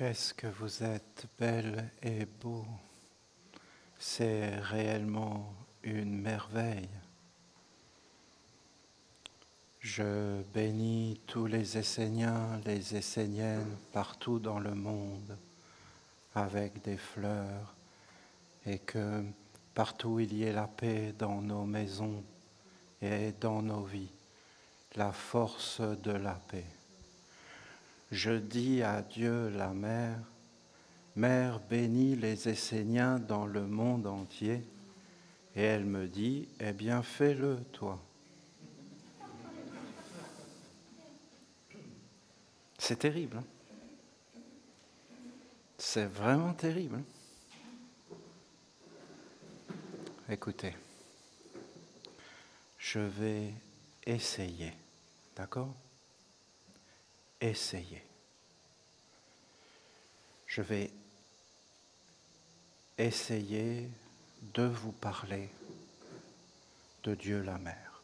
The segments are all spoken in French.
Qu'est-ce que vous êtes belle et beau. C'est réellement une merveille. Je bénis tous les Esséniens, les Esséniennes partout dans le monde avec des fleurs et que partout il y ait la paix dans nos maisons et dans nos vies, la force de la paix. Je dis à Dieu la Mère, Mère bénis les Esséniens dans le monde entier. Et elle me dit, eh bien fais-le toi. C'est terrible. Hein? C'est vraiment terrible. Hein? Écoutez, je vais essayer, d'accord ? Essayer. Je vais essayer de vous parler de Dieu la Mère.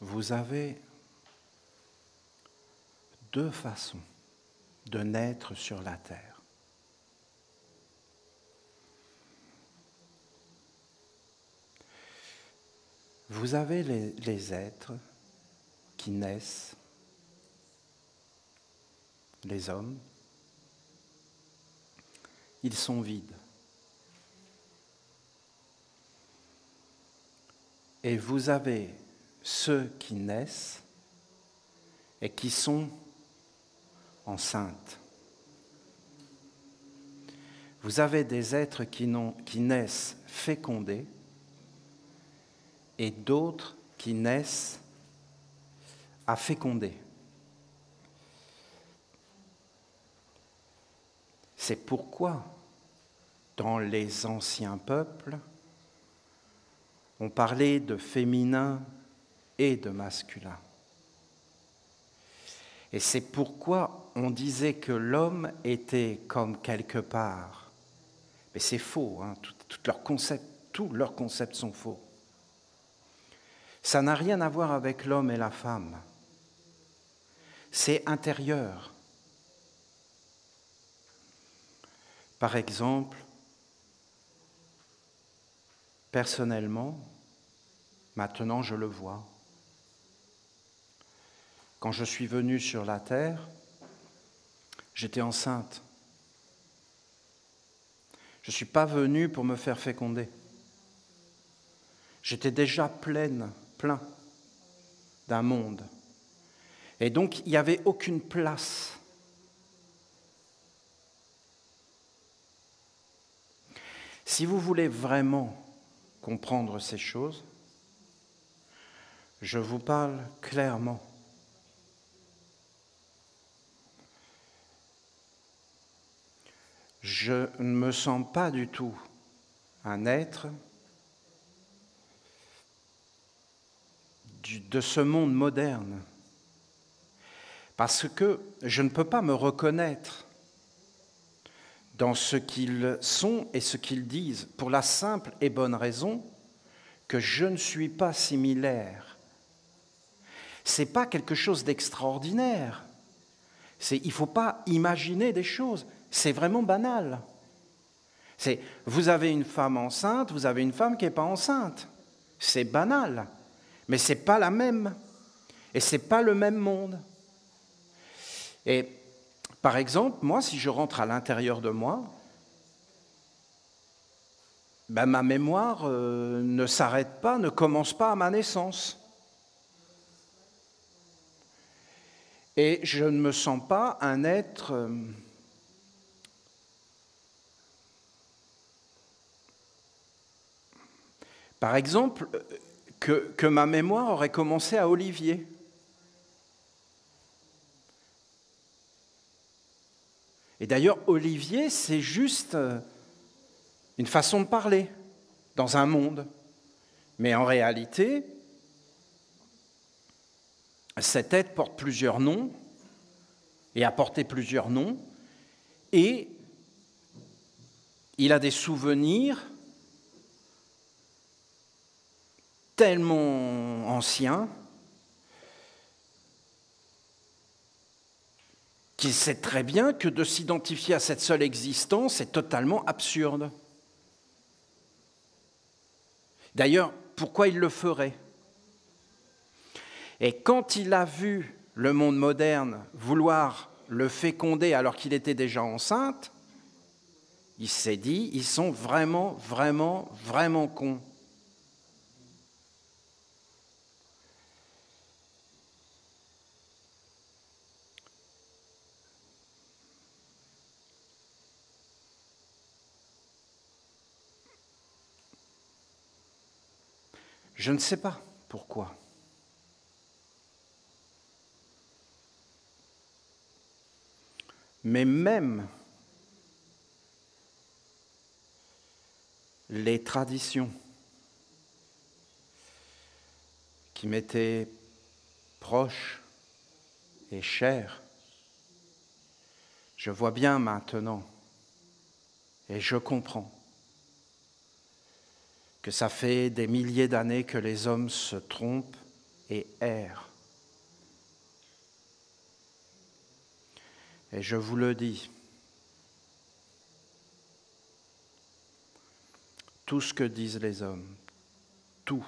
Vous avez deux façons de naître sur la terre. Vous avez les êtres qui naissent, les hommes, ils sont vides. Et vous avez ceux qui naissent et qui sont enceintes. Vous avez des êtres qui naissent fécondés et d'autres qui naissent à féconder. C'est pourquoi, dans les anciens peuples, on parlait de féminin et de masculin. Et c'est pourquoi on disait que l'homme était comme quelque part. Mais c'est faux, hein, tous leurs concepts sont faux. Ça n'a rien à voir avec l'homme et la femme. C'est intérieur. Par exemple, personnellement, maintenant je le vois. Quand je suis venu sur la terre, j'étais enceinte. Je ne suis pas venu pour me faire féconder. J'étais déjà plein d'un monde. Et donc, il n'y avait aucune place. Si vous voulez vraiment comprendre ces choses, je vous parle clairement. Je ne me sens pas du tout un être de ce monde moderne, parce que je ne peux pas me reconnaître dans ce qu'ils sont et ce qu'ils disent, pour la simple et bonne raison que je ne suis pas similaire. Ce n'est pas quelque chose d'extraordinaire. Il ne faut pas imaginer des choses. C'est vraiment banal. Vous avez une femme enceinte, vous avez une femme qui n'est pas enceinte. C'est banal. Mais ce n'est pas la même. Et ce n'est pas le même monde. Et par exemple, moi, si je rentre à l'intérieur de moi, ma mémoire ne s'arrête pas, ne commence pas à ma naissance. Et je ne me sens pas un être par exemple, que ma mémoire aurait commencé à Olivier. Et d'ailleurs, Olivier, c'est juste une façon de parler dans un monde. Mais en réalité, cet être porte plusieurs noms et a porté plusieurs noms. Et il a des souvenirs tellement ancien qu'il sait très bien que de s'identifier à cette seule existence est totalement absurde. D'ailleurs, pourquoi il le ferait ? Et quand il a vu le monde moderne vouloir le féconder alors qu'il était déjà enceinte, il s'est dit, ils sont vraiment, vraiment, vraiment cons. Je ne sais pas pourquoi. Mais même les traditions qui m'étaient proches et chères, je vois bien maintenant et je comprends que ça fait des milliers d'années que les hommes se trompent et errent. Et je vous le dis, tout ce que disent les hommes, tout,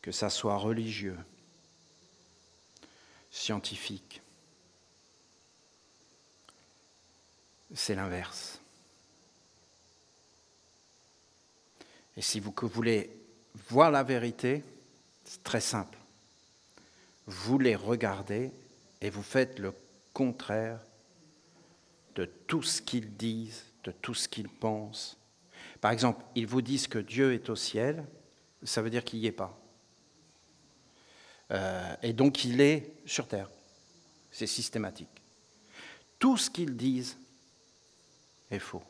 que ça soit religieux, scientifique, c'est l'inverse. Et si vous voulez voir la vérité, c'est très simple. Vous les regardez et vous faites le contraire de tout ce qu'ils disent, de tout ce qu'ils pensent. Par exemple, ils vous disent que Dieu est au ciel, ça veut dire qu'il n'y est pas. Et donc il est sur terre. C'est systématique. Tout ce qu'ils disent est faux.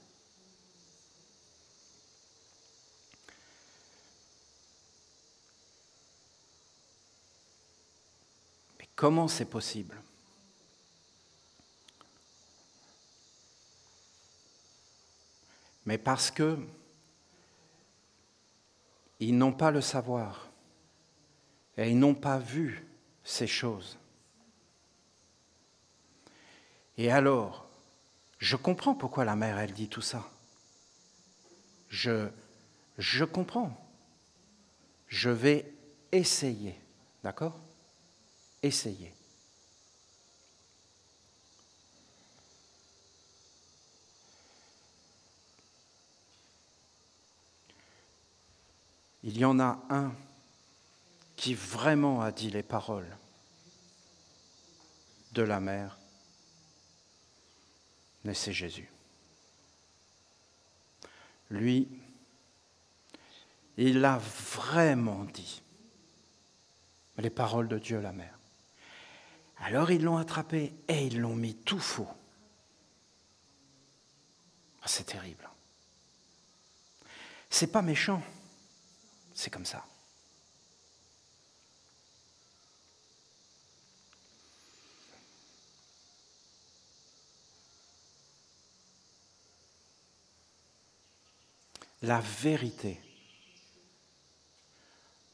Mais comment c'est possible ? Mais parce que ils n'ont pas le savoir et ils n'ont pas vu ces choses. Et alors, je comprends pourquoi la mère, elle dit tout ça. Je comprends. Je vais essayer, d'accord ? Essayer. Il y en a un qui vraiment a dit les paroles de la mère, mais c'est Jésus. Lui, il a vraiment dit les paroles de Dieu, la mère. Alors ils l'ont attrapé et ils l'ont mis tout faux. C'est terrible. C'est pas méchant, c'est comme ça. La vérité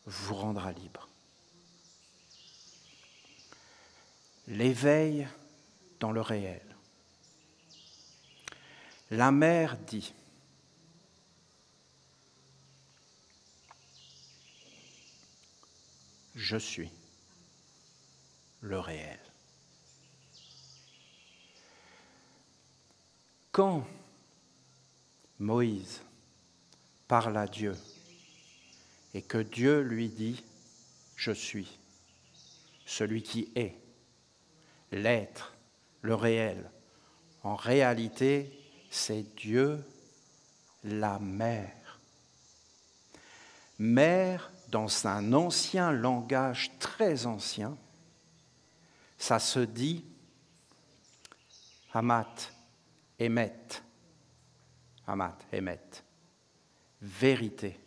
vous rendra libre. L'éveil dans le réel. La mère dit, je suis le réel. Quand Moïse parle à Dieu et que Dieu lui dit « Je suis celui qui est, l'être, le réel », en réalité, c'est Dieu, la mère. Mère, dans un ancien langage très ancien, ça se dit Hamat, Emet. Hamat, Emet. Vérité,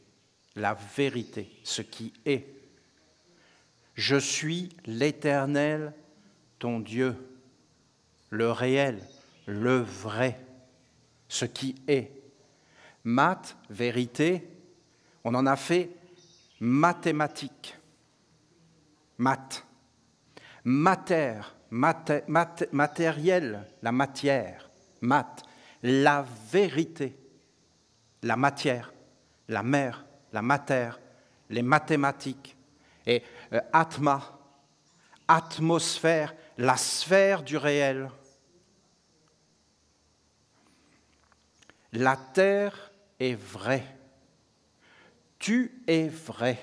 la vérité, ce qui est. Je suis l'Éternel, ton Dieu, le réel, le vrai, ce qui est. Maths, vérité, on en a fait mathématiques. Maths. Matériel, la matière. Maths. La vérité. La matière. La mer, la matière, les mathématiques. Et atma, atmosphère, la sphère du réel. La terre est vraie. Tu es vrai.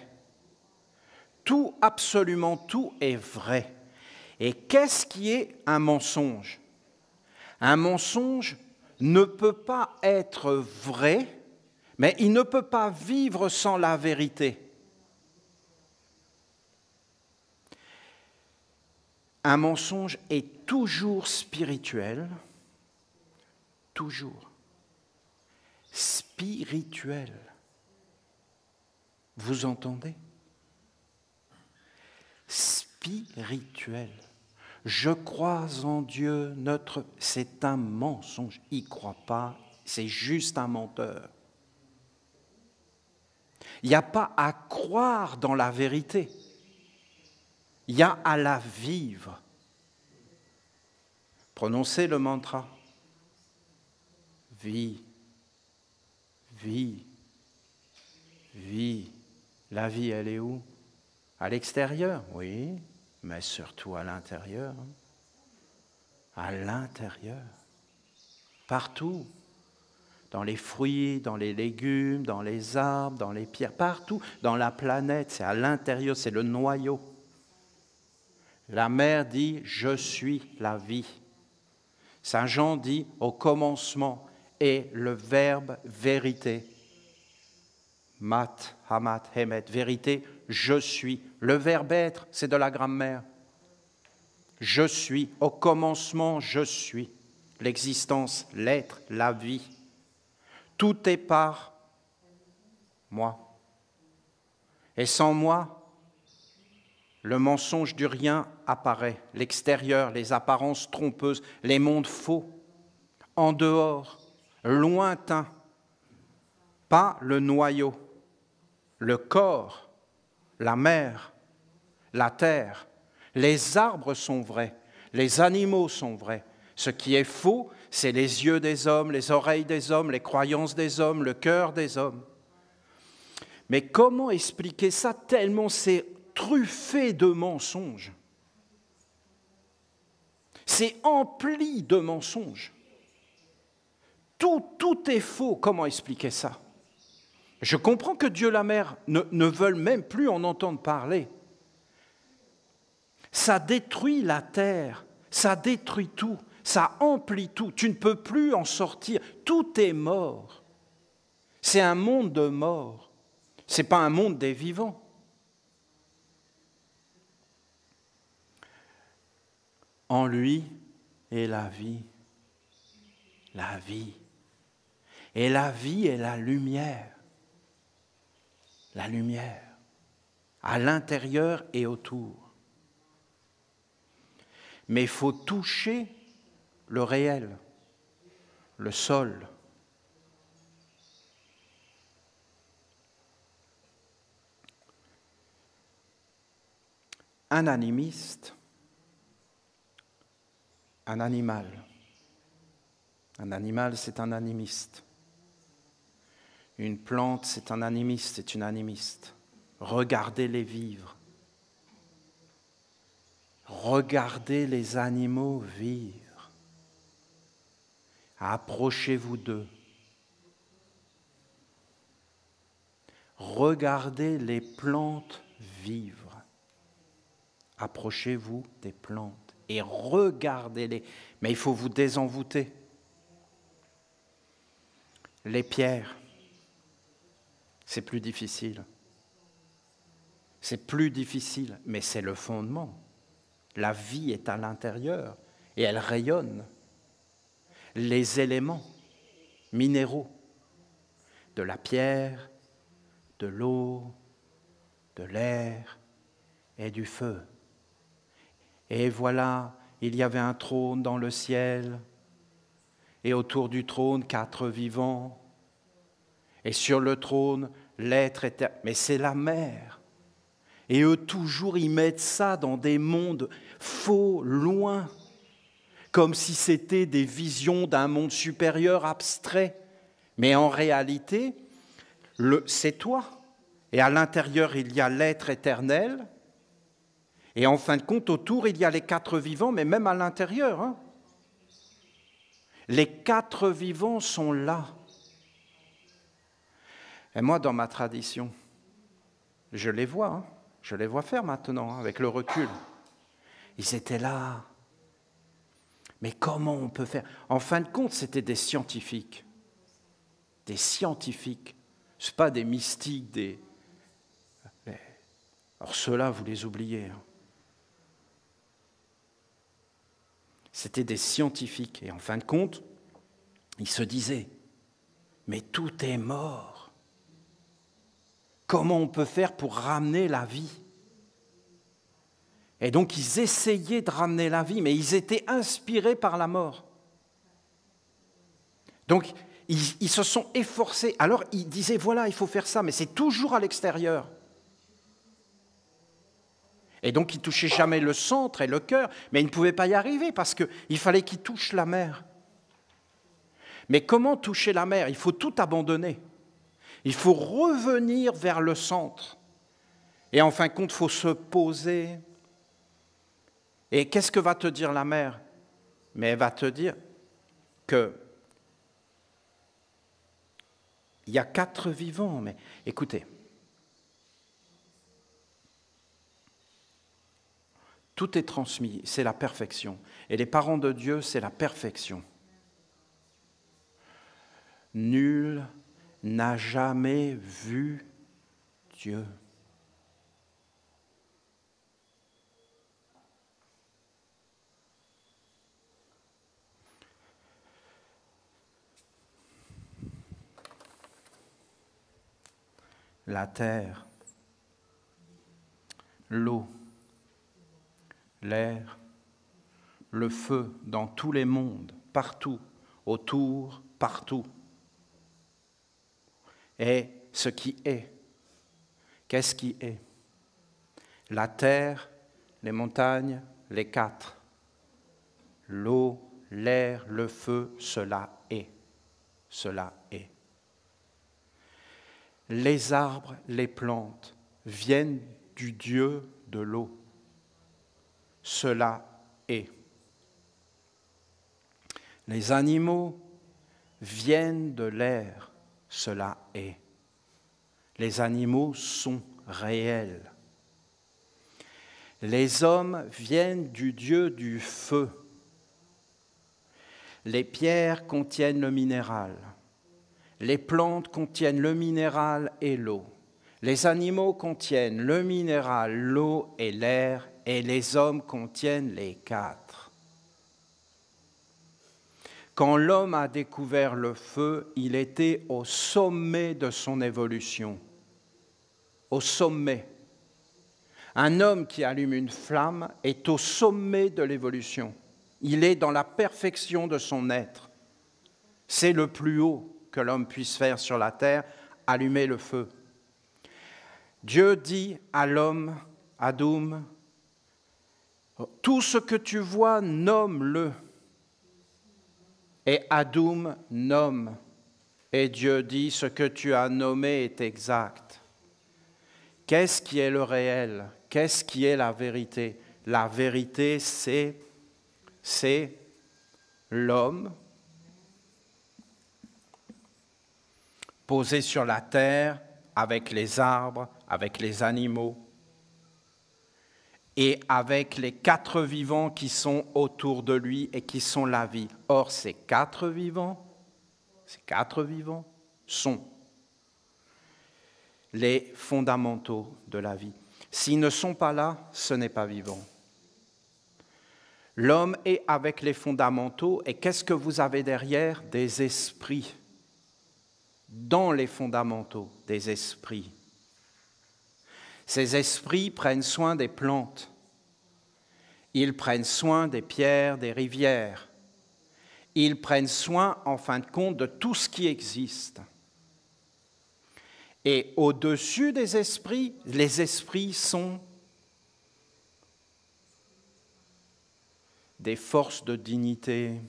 Tout, absolument tout est vrai. Et qu'est-ce qui est un mensonge? Un mensonge ne peut pas être vrai, mais il ne peut pas vivre sans la vérité. Un mensonge est toujours spirituel, toujours spirituel. Vous entendez? Spirituel. Je crois en Dieu, c'est un mensonge. Il ne croit pas, c'est juste un menteur. Il n'y a pas à croire dans la vérité. Il y a à la vivre. Prononcez le mantra. Vie, vie, vie. La vie, elle est où? À l'extérieur, oui, mais surtout à l'intérieur. À l'intérieur. Partout. Dans les fruits, dans les légumes, dans les arbres, dans les pierres, partout. Dans la planète, c'est à l'intérieur, c'est le noyau. La mère dit « Je suis la vie ». Saint Jean dit « Au commencement est le verbe vérité ». Mat, hamat, hemet, vérité, je suis. Le verbe être, c'est de la grammaire. Je suis, au commencement, je suis. L'existence, l'être, la vie. Tout est par moi. Et sans moi, le mensonge du rien apparaît. L'extérieur, les apparences trompeuses, les mondes faux. En dehors, lointain, pas le noyau. Le corps, la mer, la terre, les arbres sont vrais, les animaux sont vrais. Ce qui est faux, c'est les yeux des hommes, les oreilles des hommes, les croyances des hommes, le cœur des hommes. Mais comment expliquer ça tellement c'est truffé de mensonges? C'est empli de mensonges. Tout est faux. Comment expliquer ça? Je comprends que Dieu la Mère ne veulent même plus en entendre parler. Ça détruit la terre, ça détruit tout, ça emplit tout. Tu ne peux plus en sortir. Tout est mort. C'est un monde de mort. Ce n'est pas un monde des vivants. En lui est la vie. La vie. Et la vie est la lumière. La lumière, à l'intérieur et autour. Mais il faut toucher le réel, le sol. Un animiste, un animal. Un animal, c'est un animiste. Une plante, c'est un animiste, c'est une animiste. Regardez-les vivre. Regardez les animaux vivre. Approchez-vous d'eux. Regardez les plantes vivre. Approchez-vous des plantes et regardez-les. Mais il faut vous désenvoûter. Les pierres. C'est plus difficile. C'est plus difficile, mais c'est le fondement. La vie est à l'intérieur et elle rayonne. Les éléments minéraux, de la pierre, de l'eau, de l'air et du feu. Et voilà, il y avait un trône dans le ciel, et autour du trône, 4 vivants. Et sur le trône, l'être éternel. Mais c'est la mer. Et eux, toujours, ils mettent ça dans des mondes faux, loin, comme si c'était des visions d'un monde supérieur, abstrait. Mais en réalité, c'est toi. Et à l'intérieur, il y a l'être éternel. Et en fin de compte, autour, il y a les quatre vivants, mais même à l'intérieur. Hein. Les quatre vivants sont là. Et moi, dans ma tradition, je les vois faire maintenant, hein, avec le recul. Ils étaient là. Mais comment on peut faire? En fin de compte, c'était des scientifiques. Des scientifiques. Ce n'est pas des mystiques, Alors ceux-là, vous les oubliez. Hein. C'était des scientifiques. Et en fin de compte, ils se disaient, mais tout est mort. Comment on peut faire pour ramener la vie? Et donc ils essayaient de ramener la vie, mais ils étaient inspirés par la mort. Donc ils se sont efforcés. Alors ils disaient, voilà, il faut faire ça, mais c'est toujours à l'extérieur. Et donc ils ne touchaient jamais le centre et le cœur, mais ils ne pouvaient pas y arriver parce qu'il fallait qu'ils touchent la mer. Mais comment toucher la mer? Il faut tout abandonner. Il faut revenir vers le centre. Et en fin de compte, il faut se poser. Et qu'est-ce que va te dire la mer? Mais elle va te dire que il y a quatre vivants. Mais écoutez, tout est transmis, c'est la perfection. Et les parents de Dieu, c'est la perfection. Nul n'a jamais vu Dieu. La terre, l'eau, l'air, le feu dans tous les mondes, partout, autour, partout. Et ce qui est. Qu'est-ce qui est? La terre, les montagnes, les quatre. L'eau, l'air, le feu, cela est. Cela est. Les arbres, les plantes viennent du Dieu de l'eau. Cela est. Les animaux viennent de l'air. Cela est. Les animaux sont réels. Les hommes viennent du Dieu du feu. Les pierres contiennent le minéral. Les plantes contiennent le minéral et l'eau. Les animaux contiennent le minéral, l'eau et l'air, et les hommes contiennent les quatre. Quand l'homme a découvert le feu, il était au sommet de son évolution. Au sommet. Un homme qui allume une flamme est au sommet de l'évolution. Il est dans la perfection de son être. C'est le plus haut que l'homme puisse faire sur la terre, allumer le feu. Dieu dit à l'homme, Adoum, tout ce que tu vois, nomme-le. Et Adoum nomme. Et Dieu dit, ce que tu as nommé est exact. Qu'est-ce qui est le réel? Qu'est-ce qui est la vérité? La vérité, c'est l'homme posé sur la terre avec les arbres, avec les animaux et avec les quatre vivants qui sont autour de lui et qui sont la vie. Or, ces quatre vivants sont les fondamentaux de la vie. S'ils ne sont pas là, ce n'est pas vivant. L'homme est avec les fondamentaux, et qu'est-ce que vous avez derrière? Des esprits. Dans les fondamentaux, des esprits. Ces esprits prennent soin des plantes. Ils prennent soin des pierres, des rivières. Ils prennent soin, en fin de compte, de tout ce qui existe. Et au-dessus des esprits, les esprits sont des forces de dignité,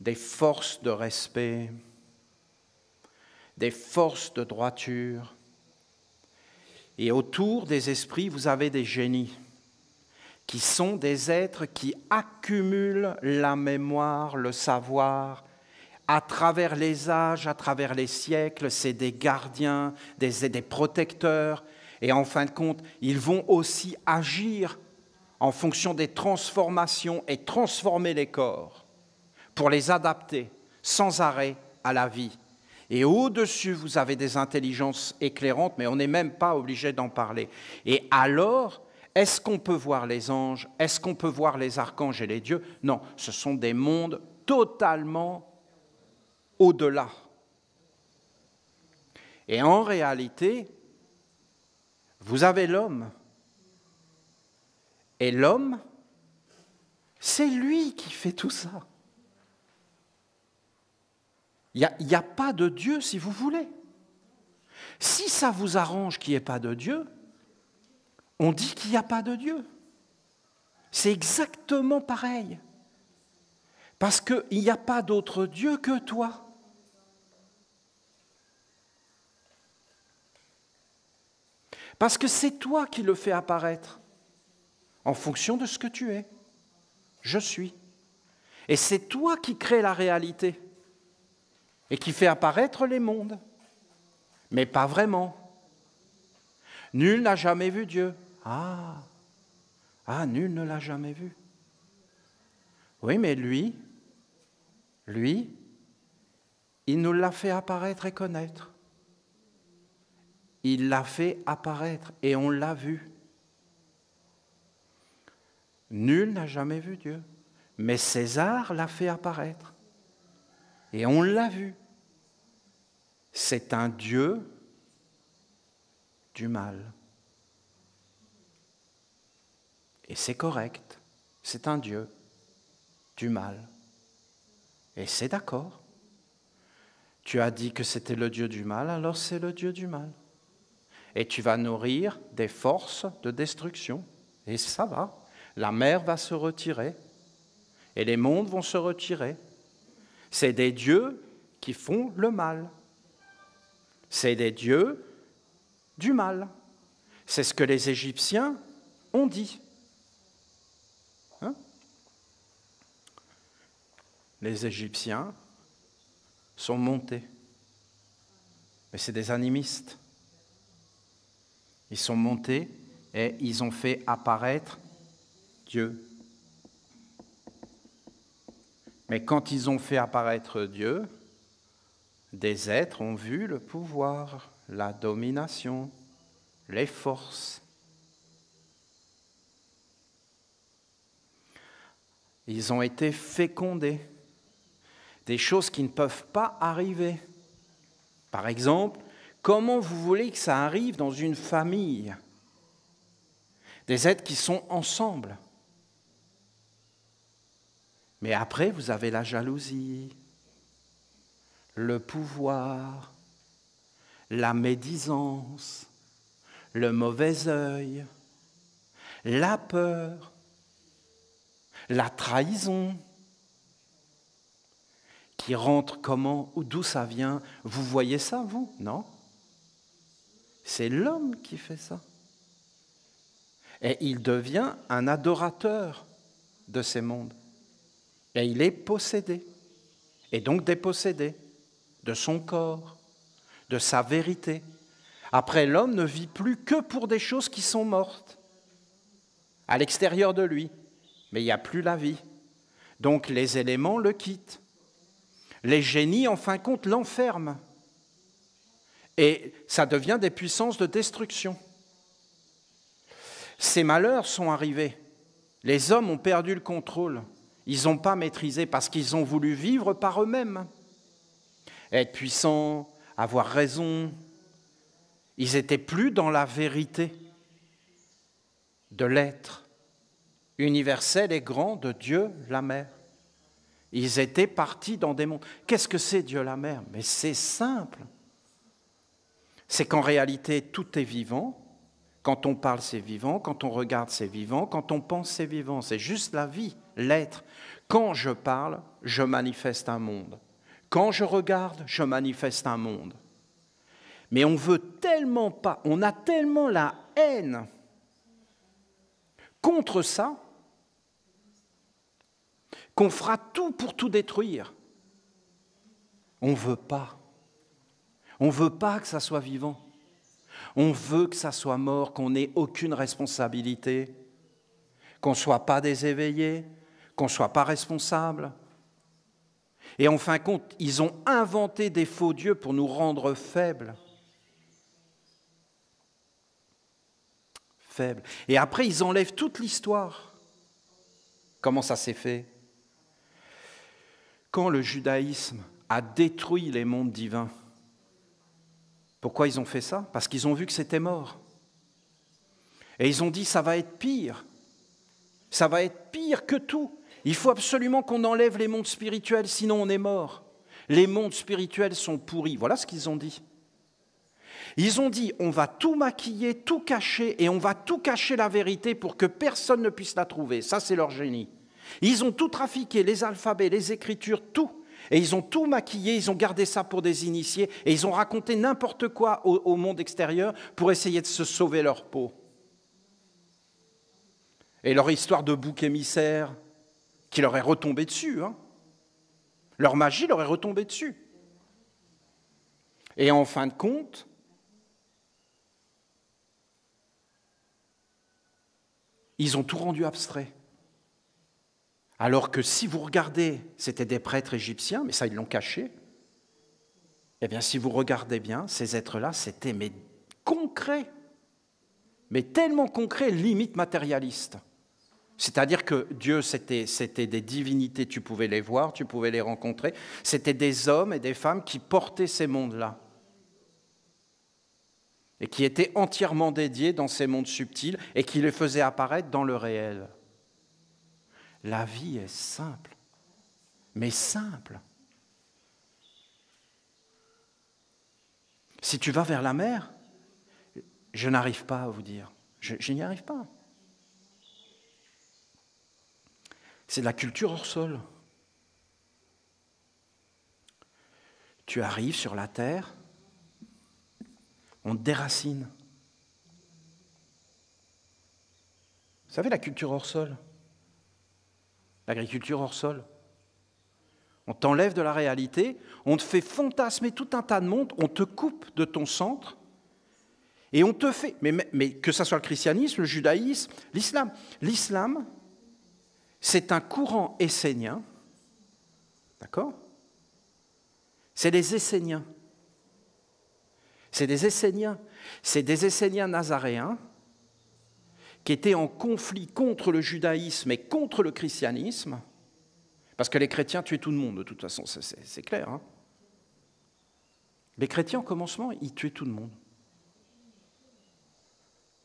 des forces de respect, des forces de droiture. Et autour des esprits, vous avez des génies, qui sont des êtres qui accumulent la mémoire, le savoir, à travers les âges, à travers les siècles. C'est des gardiens, des protecteurs. Et en fin de compte, ils vont aussi agir en fonction des transformations et transformer les corps pour les adapter sans arrêt à la vie. Et au-dessus, vous avez des intelligences éclairantes, mais on n'est même pas obligé d'en parler. Et alors, est-ce qu'on peut voir les anges? Est-ce qu'on peut voir les archanges et les dieux? Non, ce sont des mondes totalement au-delà. Et en réalité, vous avez l'homme. Et l'homme, c'est lui qui fait tout ça. Il n'y a pas de Dieu si vous voulez. Si ça vous arrange qu'il n'y ait pas de Dieu, on dit qu'il n'y a pas de Dieu. C'est exactement pareil. Parce qu'il n'y a pas d'autre Dieu que toi. Parce que c'est toi qui le fais apparaître en fonction de ce que tu es. Je suis. Et c'est toi qui crée la réalité et qui fait apparaître les mondes. Mais pas vraiment. Nul n'a jamais vu Dieu. Ah, nul ne l'a jamais vu. Oui, mais lui, il nous l'a fait apparaître et connaître. Il l'a fait apparaître et on l'a vu. Nul n'a jamais vu Dieu, mais César l'a fait apparaître et on l'a vu. C'est un Dieu du mal. Et c'est correct, c'est un Dieu du mal. Et c'est d'accord. Tu as dit que c'était le Dieu du mal, alors c'est le Dieu du mal. Et tu vas nourrir des forces de destruction. Et ça va. La mer va se retirer. Et les mondes vont se retirer. C'est des dieux qui font le mal. C'est des dieux du mal. C'est ce que les Égyptiens ont dit. Hein? Les Égyptiens sont montés. Mais c'est des animistes. Ils sont montés et ils ont fait apparaître Dieu. Mais quand ils ont fait apparaître Dieu, des êtres ont vu le pouvoir, la domination, les forces. Ils ont été fécondés, des choses qui ne peuvent pas arriver. Par exemple, comment vous voulez que ça arrive dans une famille? Des êtres qui sont ensemble. Mais après, vous avez la jalousie, le pouvoir, la médisance, le mauvais œil, la peur, la trahison, qui rentre comment, ou d'où ça vient? Vous voyez ça, vous? Non? C'est l'homme qui fait ça. Et il devient un adorateur de ces mondes. Et il est possédé, et donc dépossédé de son corps, de sa vérité. Après, l'homme ne vit plus que pour des choses qui sont mortes, à l'extérieur de lui. Mais il n'y a plus la vie. Donc les éléments le quittent. Les génies, en fin de compte, l'enferment. Et ça devient des puissances de destruction. Ces malheurs sont arrivés. Les hommes ont perdu le contrôle. Ils n'ont pas maîtrisé parce qu'ils ont voulu vivre par eux-mêmes. Être puissants, avoir raison. Ils n'étaient plus dans la vérité de l'être universel et grand de Dieu, la Mère. Ils étaient partis dans des mondes. Qu'est-ce que c'est Dieu, la Mère? Mais c'est simple. c'est qu'en réalité, tout est vivant. Quand on parle, c'est vivant. Quand on regarde, c'est vivant. Quand on pense, c'est vivant. C'est juste la vie, l'être. Quand je parle, je manifeste un monde. Quand je regarde, je manifeste un monde. Mais on veut tellement pas, on a tellement la haine contre ça, qu'on fera tout pour tout détruire. On ne veut pas. On ne veut pas que ça soit vivant. On veut que ça soit mort, qu'on n'ait aucune responsabilité, qu'on ne soit pas des éveillés, qu'on ne soit pas responsable. Et en fin de compte, ils ont inventé des faux dieux pour nous rendre faibles. Faibles. Et après, ils enlèvent toute l'histoire. Comment ça s'est fait ? Quand le judaïsme a détruit les mondes divins, pourquoi ils ont fait ça ? Parce qu'ils ont vu que c'était mort. Et ils ont dit, ça va être pire. Ça va être pire que tout. Il faut absolument qu'on enlève les mondes spirituels, sinon on est mort. Les mondes spirituels sont pourris. Voilà ce qu'ils ont dit. Ils ont dit, on va tout maquiller, tout cacher, et on va tout cacher la vérité pour que personne ne puisse la trouver. Ça, c'est leur génie. Ils ont tout trafiqué, les alphabets, les écritures, tout. Et ils ont tout maquillé, ils ont gardé ça pour des initiés, et ils ont raconté n'importe quoi au monde extérieur pour essayer de se sauver leur peau. Et leur histoire de bouc émissaire qui leur est retombée dessus. Leur magie leur est retombée dessus. Et en fin de compte, ils ont tout rendu abstrait. Alors que si vous regardez, c'était des prêtres égyptiens, mais ça ils l'ont caché. Eh bien, si vous regardez bien, ces êtres-là, c'était concret, mais tellement concret, limite matérialiste. C'est-à-dire que Dieu, c'était des divinités, tu pouvais les voir, tu pouvais les rencontrer. C'était des hommes et des femmes qui portaient ces mondes-là et qui étaient entièrement dédiés dans ces mondes subtils et qui les faisaient apparaître dans le réel. La vie est simple, mais simple. Si tu vas vers la mer, je n'arrive pas à vous dire, je n'y arrive pas. C'est de la culture hors sol. Tu arrives sur la terre, on te déracine. Vous savez, la culture hors sol, l'agriculture hors sol, on t'enlève de la réalité, on te fait fantasmer tout un tas de monde, on te coupe de ton centre, et on te fait, mais que ce soit le christianisme, le judaïsme, l'islam. L'islam, c'est un courant essénien, d'accord ? C'est les Esséniens. C'est des Esséniens nazaréens qui étaient en conflit contre le judaïsme et contre le christianisme, parce que les chrétiens tuaient tout le monde, de toute façon, c'est clair. Les chrétiens, au commencement, ils tuaient tout le monde.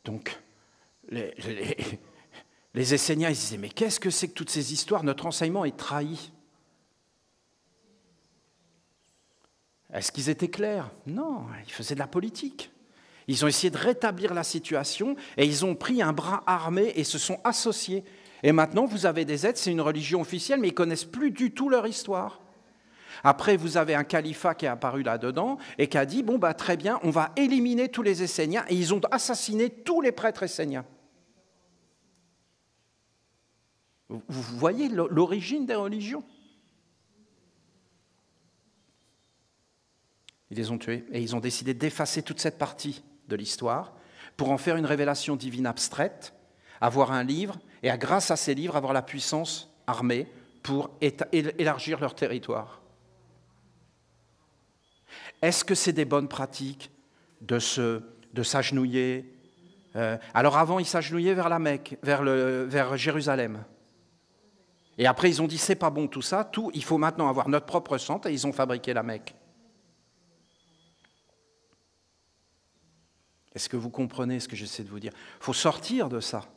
Donc, les Esséniens, ils disaient, mais qu'est-ce que c'est que toutes ces histoires ? Notre enseignement est trahi. Est-ce qu'ils étaient clairs ? Non, ils faisaient de la politique. Ils ont essayé de rétablir la situation et ils ont pris un bras armé et se sont associés. Et maintenant, vous avez des êtres, c'est une religion officielle, mais ils ne connaissent plus du tout leur histoire. Après, vous avez un califat qui est apparu là-dedans et qui a dit, bon, très bien, on va éliminer tous les Esséniens. Et ils ont assassiné tous les prêtres esséniens. Vous voyez l'origine des religions ? Ils les ont tués et ils ont décidé d'effacer toute cette partie de l'histoire pour en faire une révélation divine abstraite, avoir un livre et grâce à ces livres avoir la puissance armée pour élargir leur territoire. Est-ce que c'est des bonnes pratiques de s'agenouiller ? Alors avant, ils s'agenouillaient vers la Mecque, vers Jérusalem. Et après, ils ont dit, c'est pas bon tout ça, il faut maintenant avoir notre propre centre, et ils ont fabriqué la Mecque. Est-ce que vous comprenez ce que j'essaie de vous dire ? Il faut sortir de ça.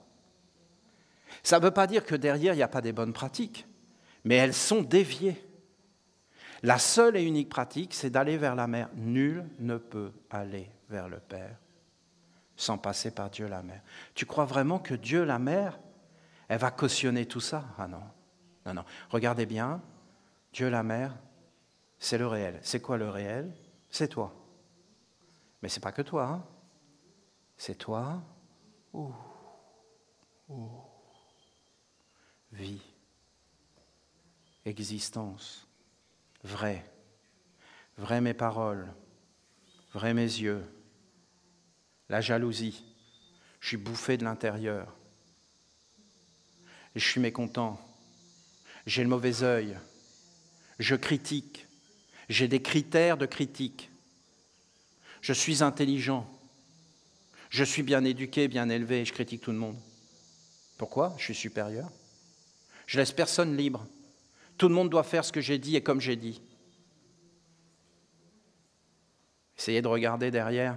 Ça ne veut pas dire que derrière, il n'y a pas des bonnes pratiques, mais elles sont déviées. La seule et unique pratique, c'est d'aller vers la mer. Nul ne peut aller vers le Père sans passer par Dieu la Mère. Tu crois vraiment que Dieu la Mère, elle va cautionner tout ça? Ah non, non, non. Regardez bien, Dieu la Mère, c'est le réel. C'est quoi le réel? C'est toi. Mais c'est pas que toi, hein? C'est toi. Vie, existence, vrai, vrai mes paroles, vrai mes yeux, la jalousie, je suis bouffé de l'intérieur, et je suis mécontent, j'ai le mauvais œil, je critique, j'ai des critères de critique, je suis intelligent, je suis bien éduqué, bien élevé, et je critique tout le monde. Pourquoi? Je suis supérieur. Je laisse personne libre. Tout le monde doit faire ce que j'ai dit et comme j'ai dit. Essayez de regarder derrière,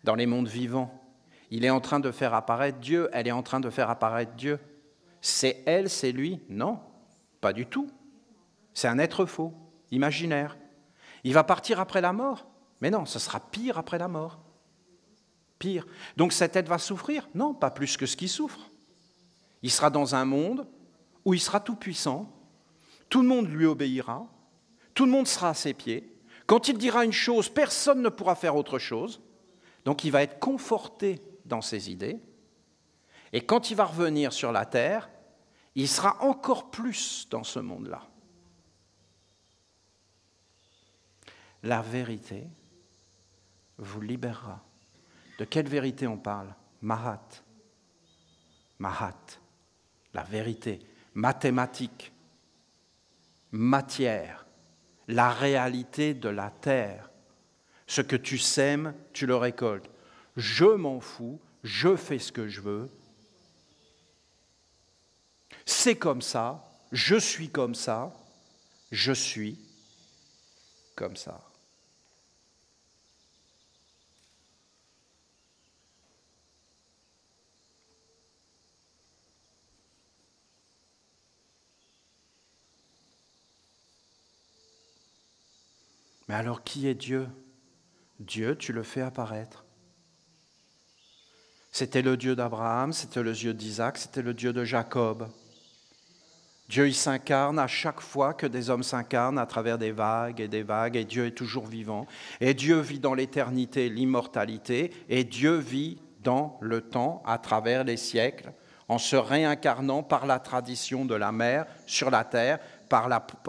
dans les mondes vivants. Il est en train de faire apparaître Dieu, elle est en train de faire apparaître Dieu. C'est elle, c'est lui? Non, pas du tout. C'est un être faux, imaginaire. Il va partir après la mort? Mais non, ce sera pire après la mort. Pire. Donc cet être va souffrir? Non, pas plus que ce qui souffre. Il sera dans un monde où il sera tout puissant, tout le monde lui obéira, tout le monde sera à ses pieds. Quand il dira une chose, personne ne pourra faire autre chose. Donc il va être conforté dans ses idées. Et quand il va revenir sur la terre, il sera encore plus dans ce monde-là. La vérité vous libérera. De quelle vérité on parle? Mahat. Mahat. La vérité. Mathématique. Matière. La réalité de la terre. Ce que tu sèmes, tu le récoltes. Je m'en fous, je fais ce que je veux. C'est comme ça, je suis comme ça, je suis comme ça. Mais alors qui est Dieu? Dieu, tu le fais apparaître. C'était le Dieu d'Abraham, c'était le Dieu d'Isaac, c'était le Dieu de Jacob. Dieu, il s'incarne à chaque fois que des hommes s'incarnent à travers des vagues, et Dieu est toujours vivant. Et Dieu vit dans l'éternité, l'immortalité, et Dieu vit dans le temps, à travers les siècles, en se réincarnant par la tradition de la mer sur la terre,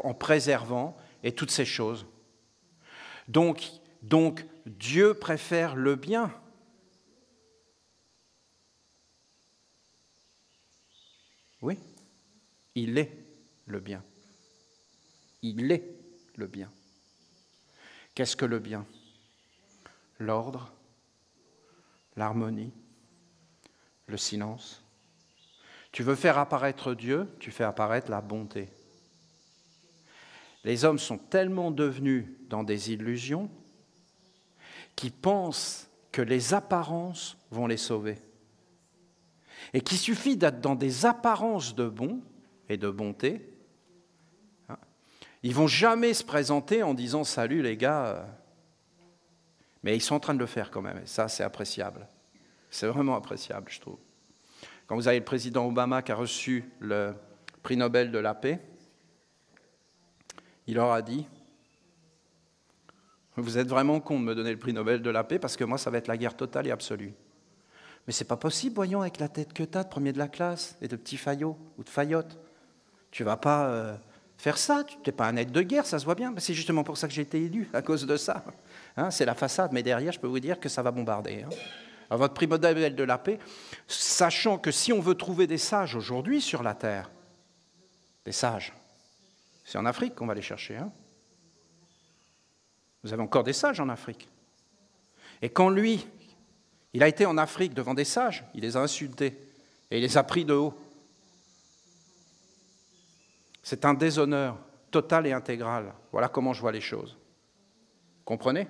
en préservant, et toutes ces choses. Donc Dieu préfère le bien. Oui, il est le bien. Il est le bien. Qu'est-ce que le bien? L'ordre, l'harmonie, le silence. Tu veux faire apparaître Dieu, tu fais apparaître la bonté. Les hommes sont tellement devenus dans des illusions qu'ils pensent que les apparences vont les sauver. Et qu'il suffit d'être dans des apparences de bon et de bonté. Ils ne vont jamais se présenter en disant « Salut les gars », mais ils sont en train de le faire quand même, et ça c'est appréciable. C'est vraiment appréciable, je trouve. Quand vous avez le président Obama qui a reçu le prix Nobel de la paix, il leur a dit « Vous êtes vraiment con de me donner le prix Nobel de la paix parce que moi ça va être la guerre totale et absolue. » Mais c'est pas possible, voyons, avec la tête que tu as de premier de la classe et de petit Fayot ou de Fayotte. Tu vas pas faire ça, tu n'es pas un être de guerre, ça se voit bien. Mais c'est justement pour ça que j'ai été élu, à cause de ça. Hein, c'est la façade, mais derrière, je peux vous dire que ça va bombarder. Hein. Alors, votre prix Nobel de la paix, sachant que si on veut trouver des sages aujourd'hui sur la Terre, des sages, c'est en Afrique qu'on va les chercher. Hein. Vous avez encore des sages en Afrique. Et quand lui, il a été en Afrique devant des sages, il les a insultés et il les a pris de haut. C'est un déshonneur total et intégral. Voilà comment je vois les choses. Comprenez?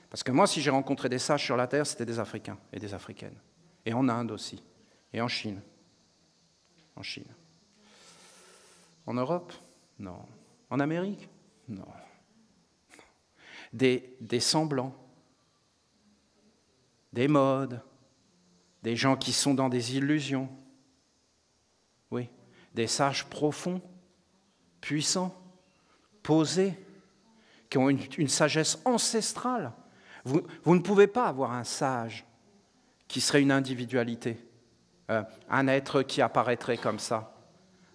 Parce que moi, si j'ai rencontré des sages sur la Terre, c'était des Africains et des Africaines. Et en Inde aussi. Et en Chine. En Chine. En Europe? Non. En Amérique? Non. Des semblants. des modes, des gens qui sont dans des illusions. Oui, des sages profonds, puissants, posés, qui ont une sagesse ancestrale. Vous ne pouvez pas avoir un sage qui serait une individualité, un être qui apparaîtrait comme ça.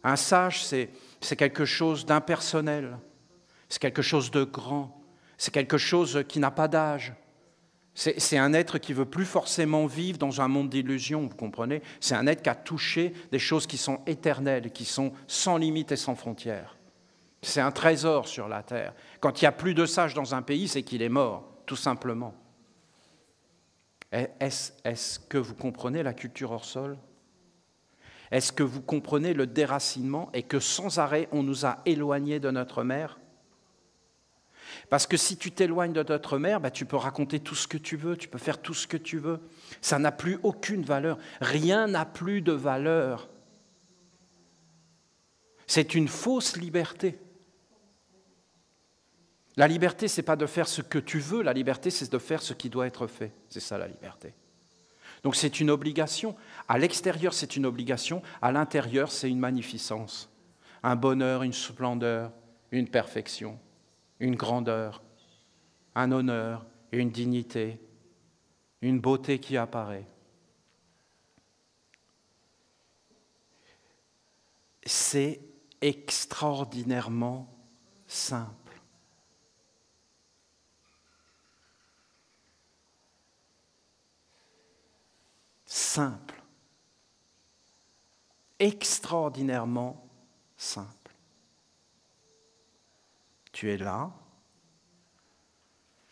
Un sage, c'est quelque chose d'impersonnel, c'est quelque chose de grand, c'est quelque chose qui n'a pas d'âge. C'est un être qui ne veut plus forcément vivre dans un monde d'illusions, vous comprenez? C'est un être qui a touché des choses qui sont éternelles, qui sont sans limite et sans frontières. C'est un trésor sur la terre. Quand il n'y a plus de sages dans un pays, c'est qu'il est mort, tout simplement. Est-ce que vous comprenez la culture hors sol? Est-ce que vous comprenez le déracinement et que sans arrêt, on nous a éloignés de notre mère? Parce que si tu t'éloignes de notre mère, tu peux raconter tout ce que tu veux, tu peux faire tout ce que tu veux. Ça n'a plus aucune valeur. Rien n'a plus de valeur. C'est une fausse liberté. La liberté, ce n'est pas de faire ce que tu veux, la liberté, c'est de faire ce qui doit être fait. C'est ça la liberté. Donc c'est une obligation. À l'extérieur, c'est une obligation. À l'intérieur, c'est une magnificence. Un bonheur, une splendeur, une perfection, une grandeur, un honneur, une dignité, une beauté qui apparaît. C'est extraordinairement simple. Simple. Extraordinairement simple. Tu es là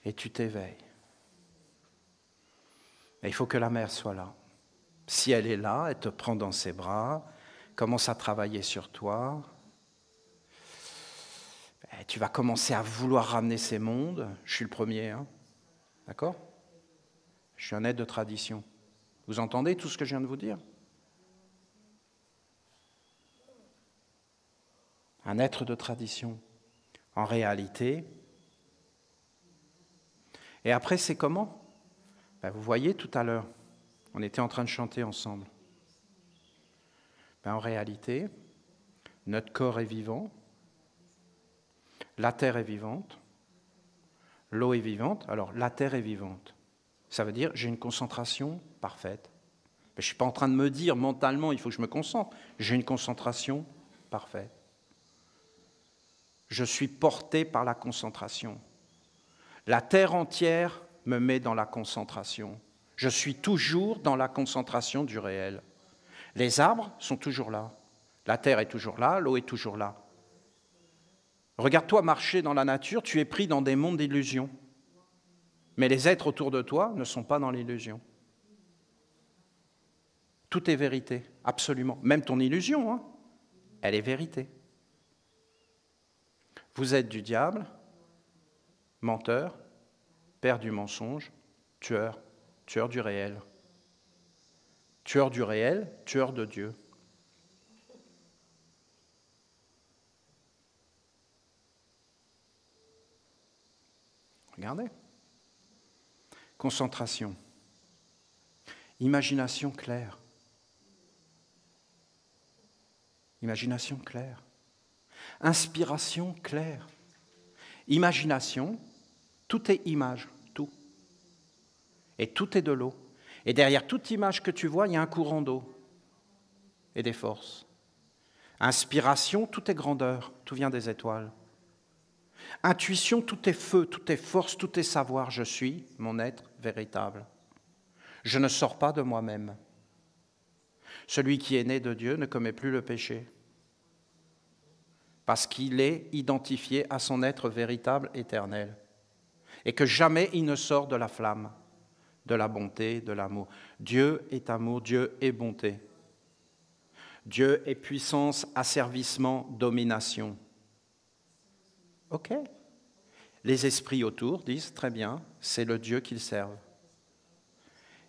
et tu t'éveilles. Et il faut que la mère soit là. Si elle est là, elle te prend dans ses bras, commence à travailler sur toi. Et tu vas commencer à vouloir ramener ces mondes. Je suis le premier, hein. D'accord? Je suis un être de tradition. Vous entendez tout ce que je viens de vous dire? Un être de tradition. En réalité. Et après, c'est comment? Vous voyez tout à l'heure, on était en train de chanter ensemble. En réalité, notre corps est vivant, la terre est vivante, l'eau est vivante. Alors, la terre est vivante. Ça veut dire j'ai une concentration parfaite. Mais je ne suis pas en train de me dire mentalement, il faut que je me concentre. J'ai une concentration parfaite. Je suis porté par la concentration. La terre entière me met dans la concentration. Je suis toujours dans la concentration du réel. Les arbres sont toujours là. La terre est toujours là, l'eau est toujours là. Regarde-toi marcher dans la nature, tu es pris dans des mondes d'illusions. Mais les êtres autour de toi ne sont pas dans l'illusion. Tout est vérité, absolument. Même ton illusion, hein, elle est vérité. Vous êtes du diable, menteur, père du mensonge, tueur, tueur du réel. Tueur du réel, tueur de Dieu. Regardez. Concentration. Imagination claire. Imagination claire. Inspiration claire. Imagination, tout est image, tout. Et tout est de l'eau. Et derrière toute image que tu vois, il y a un courant d'eau et des forces. Inspiration, tout est grandeur, tout vient des étoiles. Intuition, tout est feu, tout est force, tout est savoir. Je suis mon être véritable. Je ne sors pas de moi-même. Celui qui est né de Dieu ne commet plus le péché parce qu'il est identifié à son être véritable éternel et que jamais il ne sort de la flamme, de la bonté, de l'amour. Dieu est amour, Dieu est bonté. Dieu est puissance, asservissement, domination. Ok. Les esprits autour disent très bien, c'est le Dieu qu'ils servent.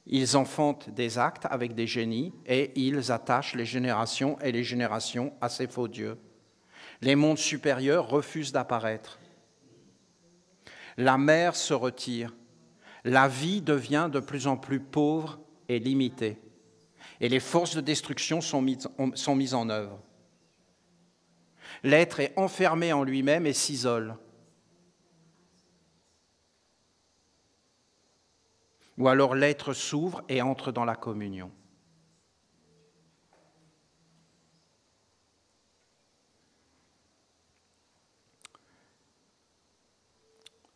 Ils enfantent des actes avec des génies et ils attachent les générations et les générations à ces faux dieux. Les mondes supérieurs refusent d'apparaître. La mer se retire. La vie devient de plus en plus pauvre et limitée. Et les forces de destruction sont mises en œuvre. L'être est enfermé en lui-même et s'isole. Ou alors l'être s'ouvre et entre dans la communion.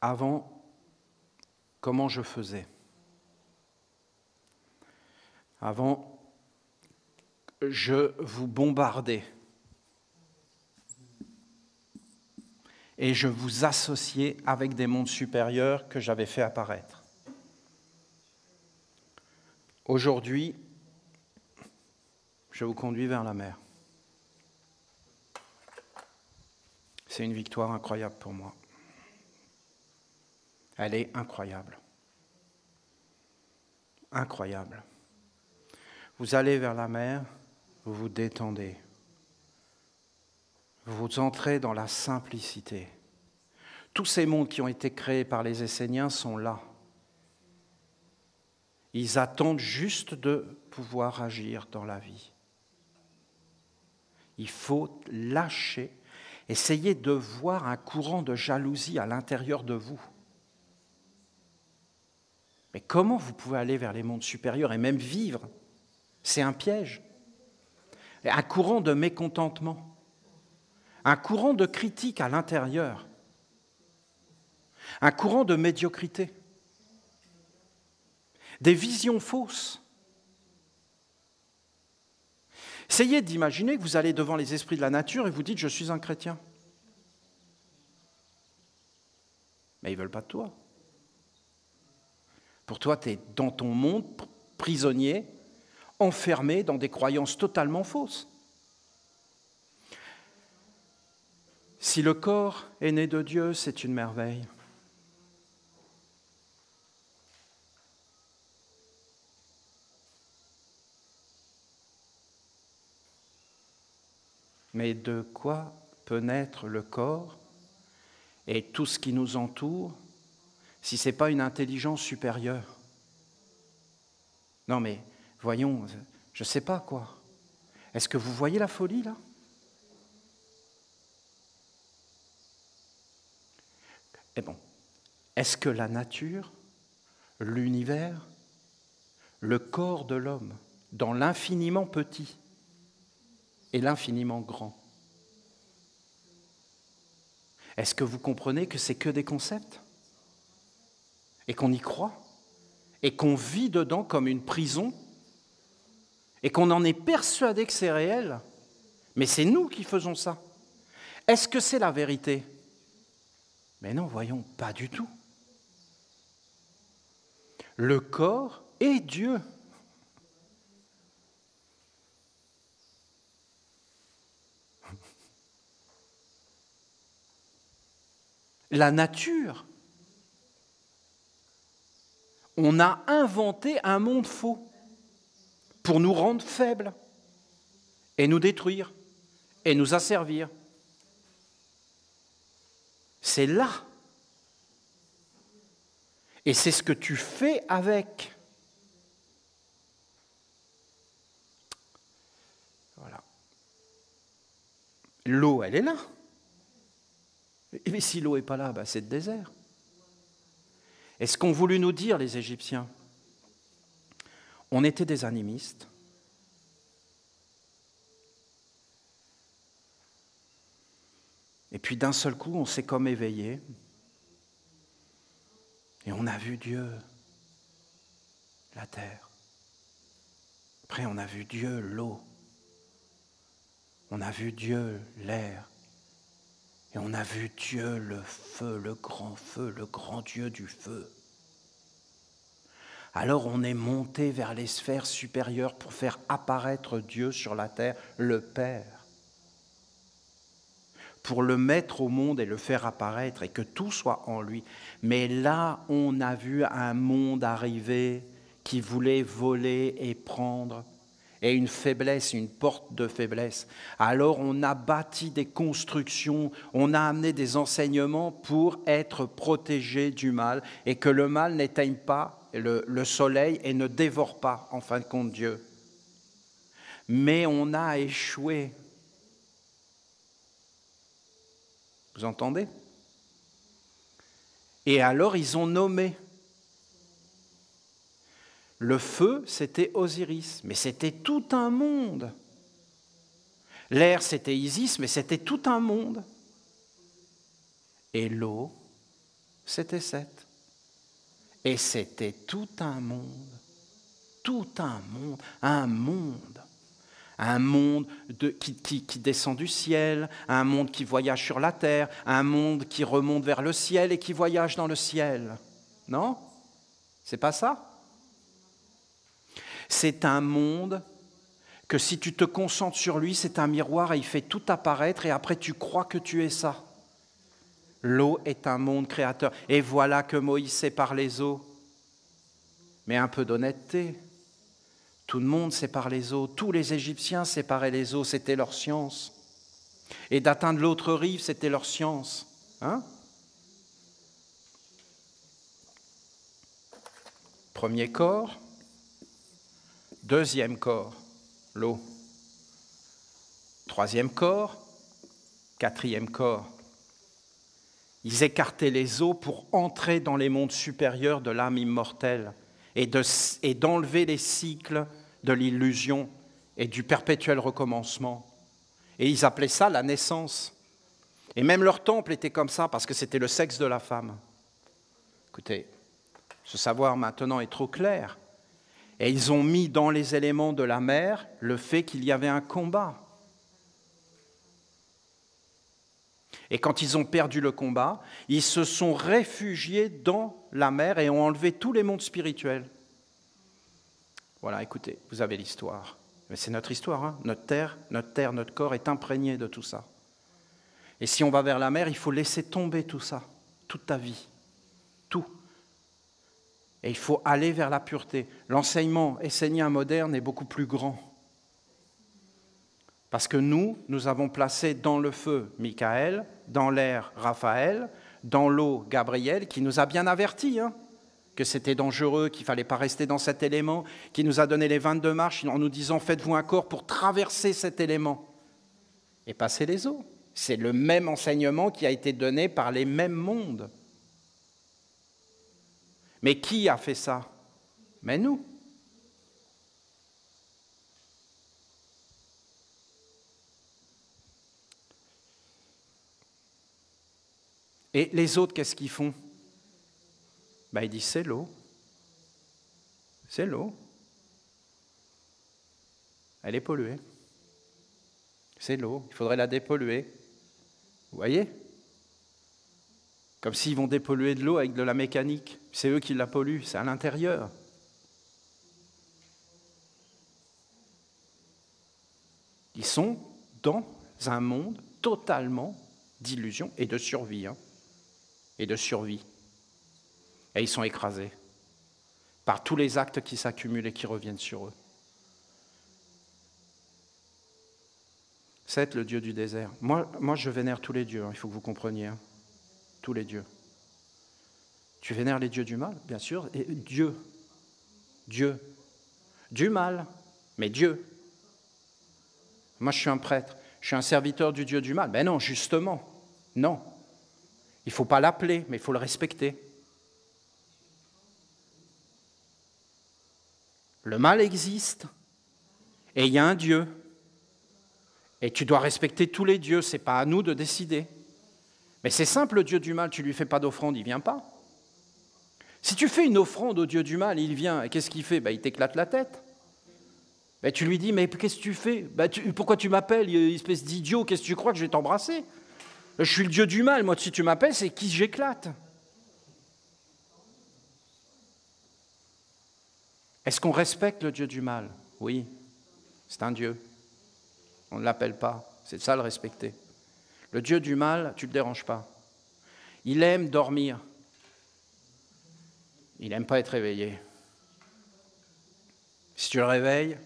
Avant, comment je faisais ? Avant, je vous bombardais et je vous associais avec des mondes supérieurs que j'avais fait apparaître. Aujourd'hui, je vous conduis vers la mer. C'est une victoire incroyable pour moi. Elle est incroyable. Incroyable. Vous allez vers la mer, vous vous détendez. Vous entrez dans la simplicité. Tous ces mondes qui ont été créés par les Esséniens sont là. Ils attendent juste de pouvoir agir dans la vie. Il faut lâcher, essayer de voir un courant de jalousie à l'intérieur de vous. Mais comment vous pouvez aller vers les mondes supérieurs et même vivre ? C'est un piège. Un courant de mécontentement, un courant de critique à l'intérieur, un courant de médiocrité, des visions fausses. Essayez d'imaginer que vous allez devant les esprits de la nature et vous dites « je suis un chrétien ». Mais ils ne veulent pas de toi. Pour toi, tu es dans ton monde, prisonnier, enfermé dans des croyances totalement fausses. Si le corps est né de Dieu, c'est une merveille. Mais de quoi peut naître le corps et tout ce qui nous entoure si ce n'est pas une intelligence supérieure ? Non mais, voyons, je ne sais pas quoi. Est-ce que vous voyez la folie là ? Eh bon, est-ce que la nature, l'univers, le corps de l'homme, dans l'infiniment petit et l'infiniment grand, est-ce que vous comprenez que c'est que des concepts ? Et qu'on y croit ? Et qu'on vit dedans comme une prison ? Et qu'on en est persuadé que c'est réel ? Mais c'est nous qui faisons ça. Est-ce que c'est la vérité ? Mais non, voyons, pas du tout. Le corps est Dieu. La nature. On a inventé un monde faux pour nous rendre faibles et nous détruire et nous asservir. C'est là. Et c'est ce que tu fais avec. Voilà. L'eau, elle est là. Mais si l'eau n'est pas là, c'est le désert. Et ce qu'ont voulu nous dire les Égyptiens, on était des animistes. Et puis d'un seul coup, on s'est comme éveillé. Et on a vu Dieu, la terre. Après, on a vu Dieu, l'eau. On a vu Dieu, l'air. Et on a vu Dieu, le feu, le grand Dieu du feu. Alors on est monté vers les sphères supérieures pour faire apparaître Dieu sur la terre, le Père. Pour le mettre au monde et le faire apparaître et que tout soit en lui. Mais là, on a vu un monde arriver qui voulait voler et prendre. et une faiblesse, une porte de faiblesse. Alors on a bâti des constructions, on a amené des enseignements pour être protégé du mal et que le mal n'éteigne pas le soleil et ne dévore pas en fin de compte Dieu. Mais on a échoué. Vous entendez? Et alors ils ont nommé. Le feu, c'était Osiris, mais c'était tout un monde. L'air, c'était Isis, mais c'était tout un monde. Et l'eau, c'était Seth. Et c'était tout un monde. Tout un monde. Un monde qui descend du ciel, un monde qui voyage sur la terre, un monde qui remonte vers le ciel et qui voyage dans le ciel. Non? C'est pas ça? C'est un monde que si tu te concentres sur lui, c'est un miroir et il fait tout apparaître et après tu crois que tu es ça. L'eau est un monde créateur. Et voilà que Moïse sépare les eaux. Mais un peu d'honnêteté. Tout le monde sépare les eaux. Tous les Égyptiens séparaient les eaux, c'était leur science. Et d'atteindre l'autre rive, c'était leur science. Hein? Premier corps, deuxième corps, l'eau. Troisième corps, quatrième corps. Ils écartaient les eaux pour entrer dans les mondes supérieurs de l'âme immortelle et d'enlever les cycles de l'illusion et du perpétuel recommencement. Et ils appelaient ça la naissance. Et même leur temple était comme ça parce que c'était le sexe de la femme. Écoutez, ce savoir maintenant est trop clair. Et ils ont mis dans les éléments de la mer le fait qu'il y avait un combat. Et quand ils ont perdu le combat, ils se sont réfugiés dans la mer et ont enlevé tous les mondes spirituels. Voilà, écoutez, vous avez l'histoire. Mais c'est notre histoire, hein. Notre terre, notre corps est imprégné de tout ça. Et si on va vers la mer, il faut laisser tomber tout ça, toute ta vie, tout. Et il faut aller vers la pureté. L'enseignement essénien moderne est beaucoup plus grand. Parce que nous avons placé dans le feu Michael, dans l'air Raphaël, dans l'eau Gabriel, qui nous a bien avertis que c'était dangereux, qu'il ne fallait pas rester dans cet élément, qui nous a donné les 22 marches en nous disant « faites-vous un corps pour traverser cet élément et passer les eaux ». C'est le même enseignement qui a été donné par les mêmes mondes. Mais qui a fait ça? Mais nous. Et les autres, qu'est-ce qu'ils font? Ils disent c'est l'eau. C'est l'eau. Elle est polluée. C'est l'eau. Il faudrait la dépolluer. Vous voyez? Comme s'ils vont dépolluer de l'eau avec de la mécanique. C'est eux qui la polluent, c'est à l'intérieur. Ils sont dans un monde totalement d'illusion et de survie. Et de survie. Et ils sont écrasés par tous les actes qui s'accumulent et qui reviennent sur eux. C'est le Dieu du désert. Moi, je vénère tous les dieux, il faut que vous compreniez. Tous les dieux. Tu vénères les dieux du mal, bien sûr, et Dieu. Du mal, mais Dieu. Moi, je suis un prêtre, je suis un serviteur du Dieu du mal. Ben non, justement, non. Il ne faut pas l'appeler, mais il faut le respecter. Le mal existe, et il y a un Dieu. Et tu dois respecter tous les dieux, ce n'est pas à nous de décider. Mais c'est simple, le Dieu du mal, tu ne lui fais pas d'offrande, il ne vient pas. Si tu fais une offrande au Dieu du mal, il vient, et qu'est-ce qu'il fait? Il t'éclate la tête. Tu lui dis, mais qu'est-ce que tu fais? Pourquoi tu m'appelles, espèce d'idiot? Qu'est-ce que tu crois que je vais t'embrasser? Je suis le Dieu du mal, moi si tu m'appelles, c'est qui j'éclate. Est-ce qu'on respecte le Dieu du mal? Oui, c'est un Dieu. On ne l'appelle pas, c'est ça le respecter. Le Dieu du mal, tu ne le déranges pas. Il aime dormir. Il n'aime pas être réveillé. Si tu le réveilles,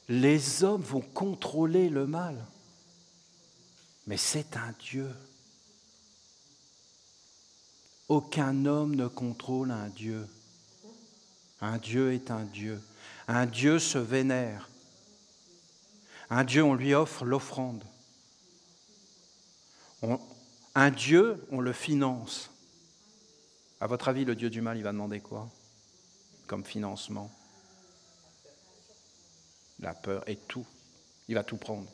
Les hommes vont contrôler le mal. Mais c'est un Dieu. Aucun homme ne contrôle un Dieu. Un Dieu est un Dieu. Un Dieu se vénère. Un Dieu, on lui offre l'offrande. Un Dieu, on le finance. À votre avis, le Dieu du mal, il va demander quoi comme financement? La peur et tout. Il va tout prendre.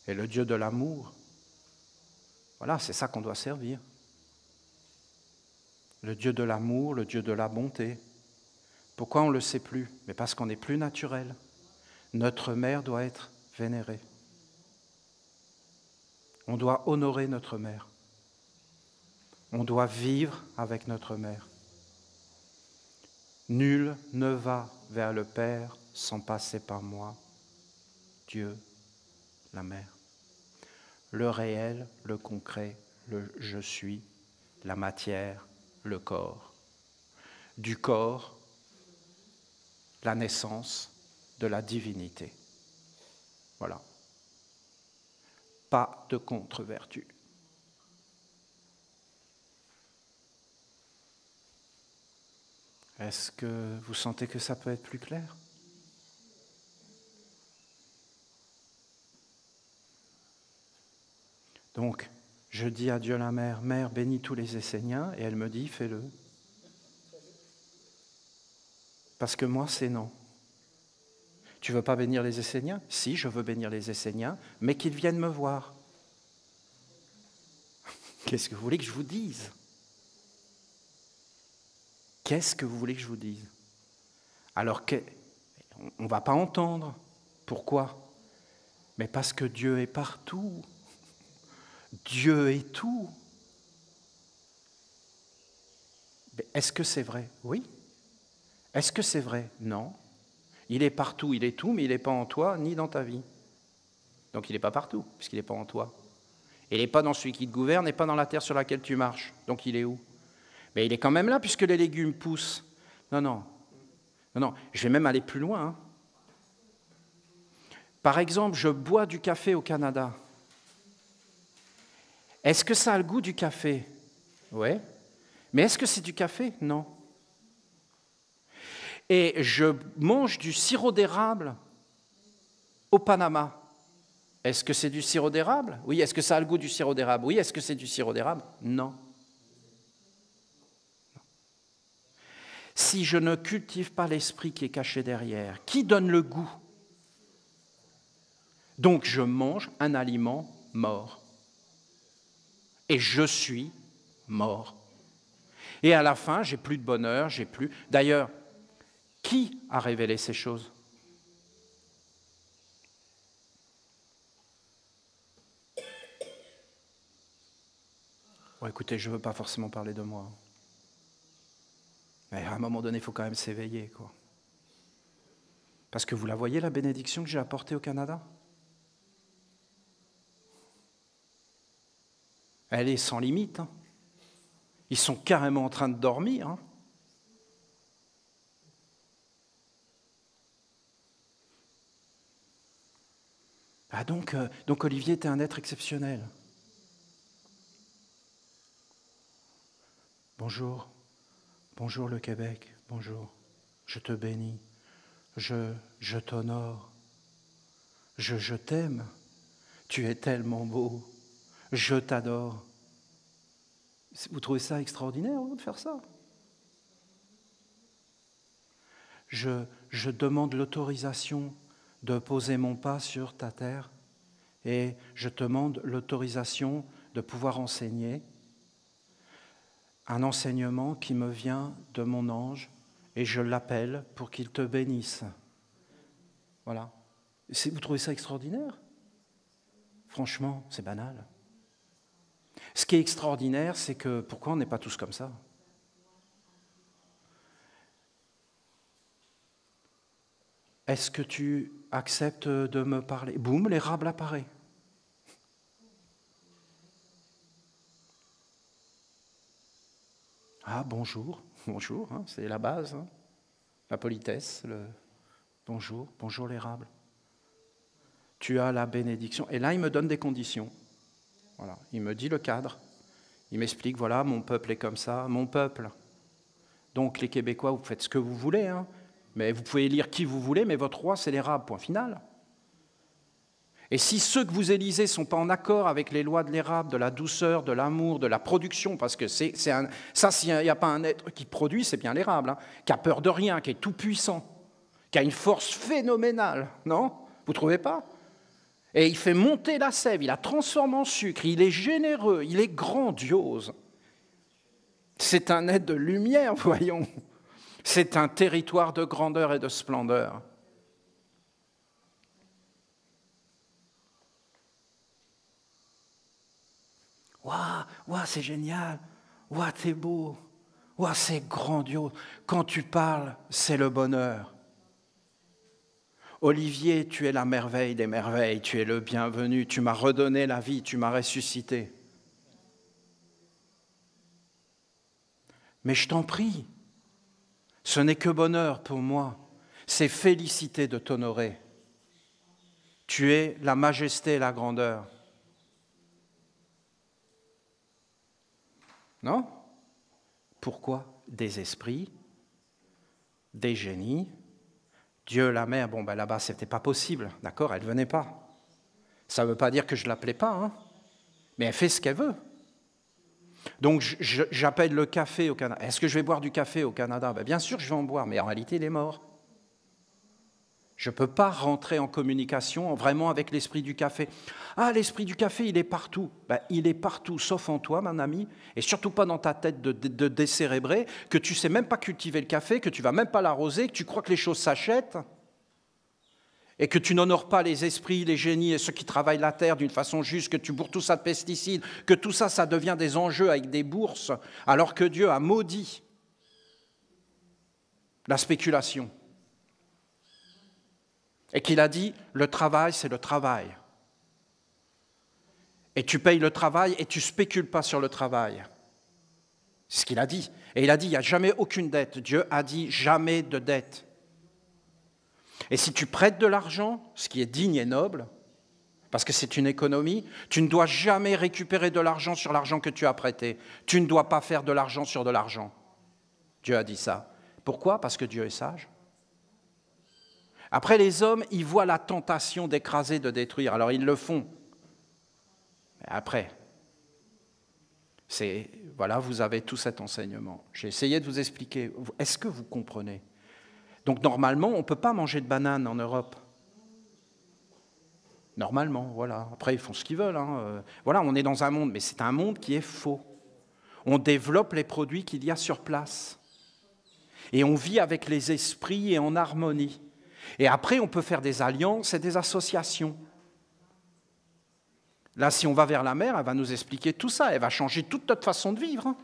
Et le Dieu de l'amour, voilà, c'est ça qu'on doit servir. Le Dieu de l'amour, le Dieu de la bonté. Pourquoi on ne le sait plus? Mais parce qu'on n'est plus naturel. Notre mère doit être vénérée. On doit honorer notre mère. On doit vivre avec notre mère. Nul ne va vers le Père sans passer par moi, Dieu, la mère. Le réel, le concret, le je suis, la matière, le corps. Du corps, la naissance de la divinité. Voilà. Pas de contre-vertu. Est-ce que vous sentez que ça peut être plus clair? Donc, je dis à Dieu la Mère, Mère, bénis tous les Esséniens, et elle me dit, fais-le. Parce que moi, c'est non. Tu ne veux pas bénir les Esséniens? Si, je veux bénir les Esséniens, mais qu'ils viennent me voir. Qu'est-ce que vous voulez que je vous dise? Qu'est-ce que vous voulez que je vous dise? Alors on ne va pas entendre. Pourquoi? Mais parce que Dieu est partout. Dieu est tout. Mais est-ce que c'est vrai? Oui. Est-ce que c'est vrai? Non. Il est partout, il est tout, mais il n'est pas en toi ni dans ta vie. Donc il n'est pas partout, puisqu'il n'est pas en toi. Il n'est pas dans celui qui te gouverne, et pas dans la terre sur laquelle tu marches. Donc il est où? Mais il est quand même là, puisque les légumes poussent. Non, je vais même aller plus loin. Hein. Par exemple, je bois du café au Canada. Est-ce que ça a le goût du café? Oui. Mais est-ce que c'est du café? Non. Et je mange du sirop d'érable au Panama. Est-ce que c'est du sirop d'érable? Oui. Est-ce que ça a le goût du sirop d'érable? Oui. Est-ce que c'est du sirop d'érable? Non. Si je ne cultive pas l'esprit qui est caché derrière, qui donne le goût? Donc je mange un aliment mort. Et je suis mort. Et à la fin, j'ai plus de bonheur, j'ai plus... D'ailleurs, qui a révélé ces choses? Bon, écoutez, je ne veux pas forcément parler de moi. Mais à un moment donné, il faut quand même s'éveiller, quoi. Parce que vous la voyez, la bénédiction que j'ai apportée au Canada? Elle est sans limite. Hein. Ils sont carrément en train de dormir. Hein. Ah donc Olivier, tu es un être exceptionnel. Bonjour, bonjour le Québec, bonjour, je te bénis, je t'honore, je t'aime, tu es tellement beau, je t'adore. Vous trouvez ça extraordinaire de faire ça? Je demande l'autorisation de poser mon pas sur ta terre et je te demande l'autorisation de pouvoir enseigner un enseignement qui me vient de mon ange et je l'appelle pour qu'il te bénisse. Voilà. Vous trouvez ça extraordinaire? Franchement, c'est banal. Ce qui est extraordinaire, c'est que pourquoi on n'est pas tous comme ça? Est-ce que tu acceptes de me parler? Boum, l'érable apparaît. Ah, bonjour, bonjour, hein, c'est la base, hein, la politesse, bonjour, bonjour l'érable. Tu as la bénédiction. Et là, il me donne des conditions. Voilà. Il me dit le cadre. Il m'explique, voilà, mon peuple est comme ça, mon peuple. Donc les Québécois, vous faites ce que vous voulez, hein, mais vous pouvez élire qui vous voulez, mais votre roi, c'est l'érable, point final. Et si ceux que vous élisez ne sont pas en accord avec les lois de l'érable, de la douceur, de l'amour, de la production, parce que s'il n'y a pas un être qui produit, c'est bien l'érable, hein, qui a peur de rien, qui est tout puissant, qui a une force phénoménale, non? Vous ne trouvez pas? Et il fait monter la sève, il la transforme en sucre, il est généreux, il est grandiose. C'est un être de lumière, voyons. C'est un territoire de grandeur et de splendeur. Waouh, c'est génial. Waouh, t'es beau. Waouh, c'est grandiose. Quand tu parles, c'est le bonheur. Olivier, tu es la merveille des merveilles, tu es le bienvenu, tu m'as redonné la vie, tu m'as ressuscité. Mais je t'en prie, ce n'est que bonheur pour moi, c'est félicité de t'honorer. Tu es la majesté et la grandeur. Non? Pourquoi? Des esprits, des génies. Dieu, la mère, bon, ben là-bas, ce n'était pas possible, d'accord? Elle ne venait pas. Ça ne veut pas dire que je ne l'appelais pas, hein? Mais elle fait ce qu'elle veut. Donc, j'appelle le café au Canada. Est-ce que je vais boire du café au Canada? Ben, bien sûr que je vais en boire, mais en réalité, il est mort. Je ne peux pas rentrer en communication vraiment avec l'esprit du café. Ah, l'esprit du café, il est partout. Ben, il est partout, sauf en toi, mon ami, et surtout pas dans ta tête de décérébré, que tu ne sais même pas cultiver le café, que tu ne vas même pas l'arroser, que tu crois que les choses s'achètent, et que tu n'honores pas les esprits, les génies et ceux qui travaillent la terre d'une façon juste, que tu bourres tout ça de pesticides, que tout ça, ça devient des enjeux avec des bourses, alors que Dieu a maudit la spéculation. Et qu'il a dit, le travail, c'est le travail. Et tu payes le travail et tu ne spécules pas sur le travail. C'est ce qu'il a dit. Et il a dit, il n'y a jamais aucune dette. Dieu a dit, jamais de dette. Et si tu prêtes de l'argent, ce qui est digne et noble, parce que c'est une économie, tu ne dois jamais récupérer de l'argent sur l'argent que tu as prêté. Tu ne dois pas faire de l'argent sur de l'argent. Dieu a dit ça. Pourquoi? Parce que Dieu est sage. Après, les hommes, ils voient la tentation d'écraser, de détruire. Alors, ils le font. Mais après, voilà, vous avez tout cet enseignement. J'ai essayé de vous expliquer. Est-ce que vous comprenez? Donc, normalement, on ne peut pas manger de bananes en Europe. Normalement, voilà. Après, ils font ce qu'ils veulent. Hein. Voilà, on est dans un monde, mais c'est un monde qui est faux. On développe les produits qu'il y a sur place. Et on vit avec les esprits et en harmonie. Et après, on peut faire des alliances et des associations. Là, si on va vers la mer, elle va nous expliquer tout ça. Elle va changer toute notre façon de vivre.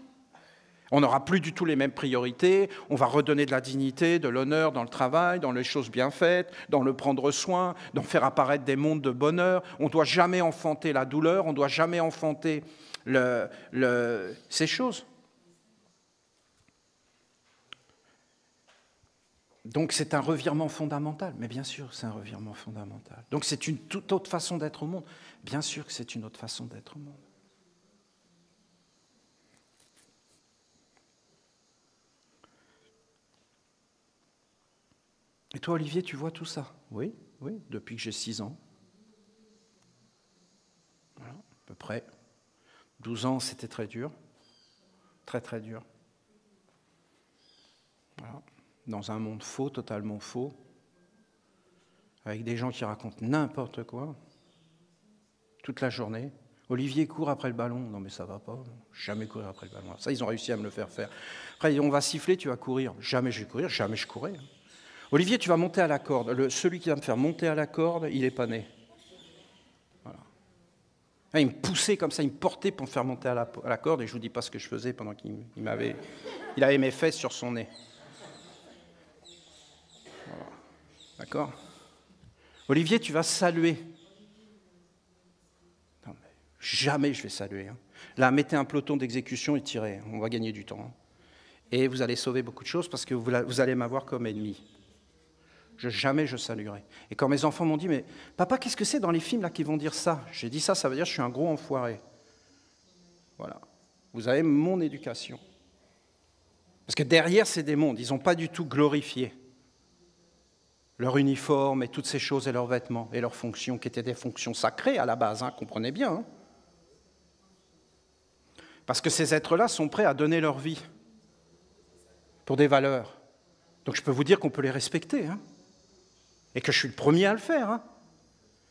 On n'aura plus du tout les mêmes priorités. On va redonner de la dignité, de l'honneur dans le travail, dans les choses bien faites, dans le prendre soin, dans faire apparaître des mondes de bonheur. On ne doit jamais enfanter la douleur. On ne doit jamais enfanter ces choses. Donc c'est un revirement fondamental, mais bien sûr c'est un revirement fondamental. Donc c'est une toute autre façon d'être au monde, bien sûr que c'est une autre façon d'être au monde. Et toi Olivier, tu vois tout ça? Oui, depuis que j'ai 6 ans. Voilà, à peu près. 12 ans c'était très dur, très très dur. Voilà. Dans un monde faux, totalement faux, avec des gens qui racontent n'importe quoi, toute la journée. Olivier court après le ballon. Non mais ça va pas, jamais courir après le ballon. Ça, ils ont réussi à me le faire faire. Après, on va siffler, tu vas courir. Jamais je vais courir, jamais je courais. Olivier, tu vas monter à la corde. Celui qui va me faire monter à la corde, il n'est pas né. Voilà. Là, il me poussait comme ça, il me portait pour me faire monter à la corde, et je ne vous dis pas ce que je faisais pendant qu'il avait mes fesses sur son nez. Voilà. D'accord? Olivier, tu vas saluer. Non, mais jamais je vais saluer. Hein. Là, mettez un peloton d'exécution et tirez. On va gagner du temps. Hein. Et vous allez sauver beaucoup de choses parce que vous allez m'avoir comme ennemi. Jamais je saluerai. Et quand mes enfants m'ont dit, mais papa, qu'est-ce que c'est dans les films là qui vont dire ça? J'ai dit ça veut dire que je suis un gros enfoiré. Voilà. Vous avez mon éducation. Parce que derrière ces démons, ils n'ont pas du tout glorifié leur uniforme et toutes ces choses et leurs vêtements et leurs fonctions qui étaient des fonctions sacrées à la base, hein, comprenez bien. Hein. Parce que ces êtres-là sont prêts à donner leur vie pour des valeurs. Donc je peux vous dire qu'on peut les respecter, hein, et que je suis le premier à le faire. Hein.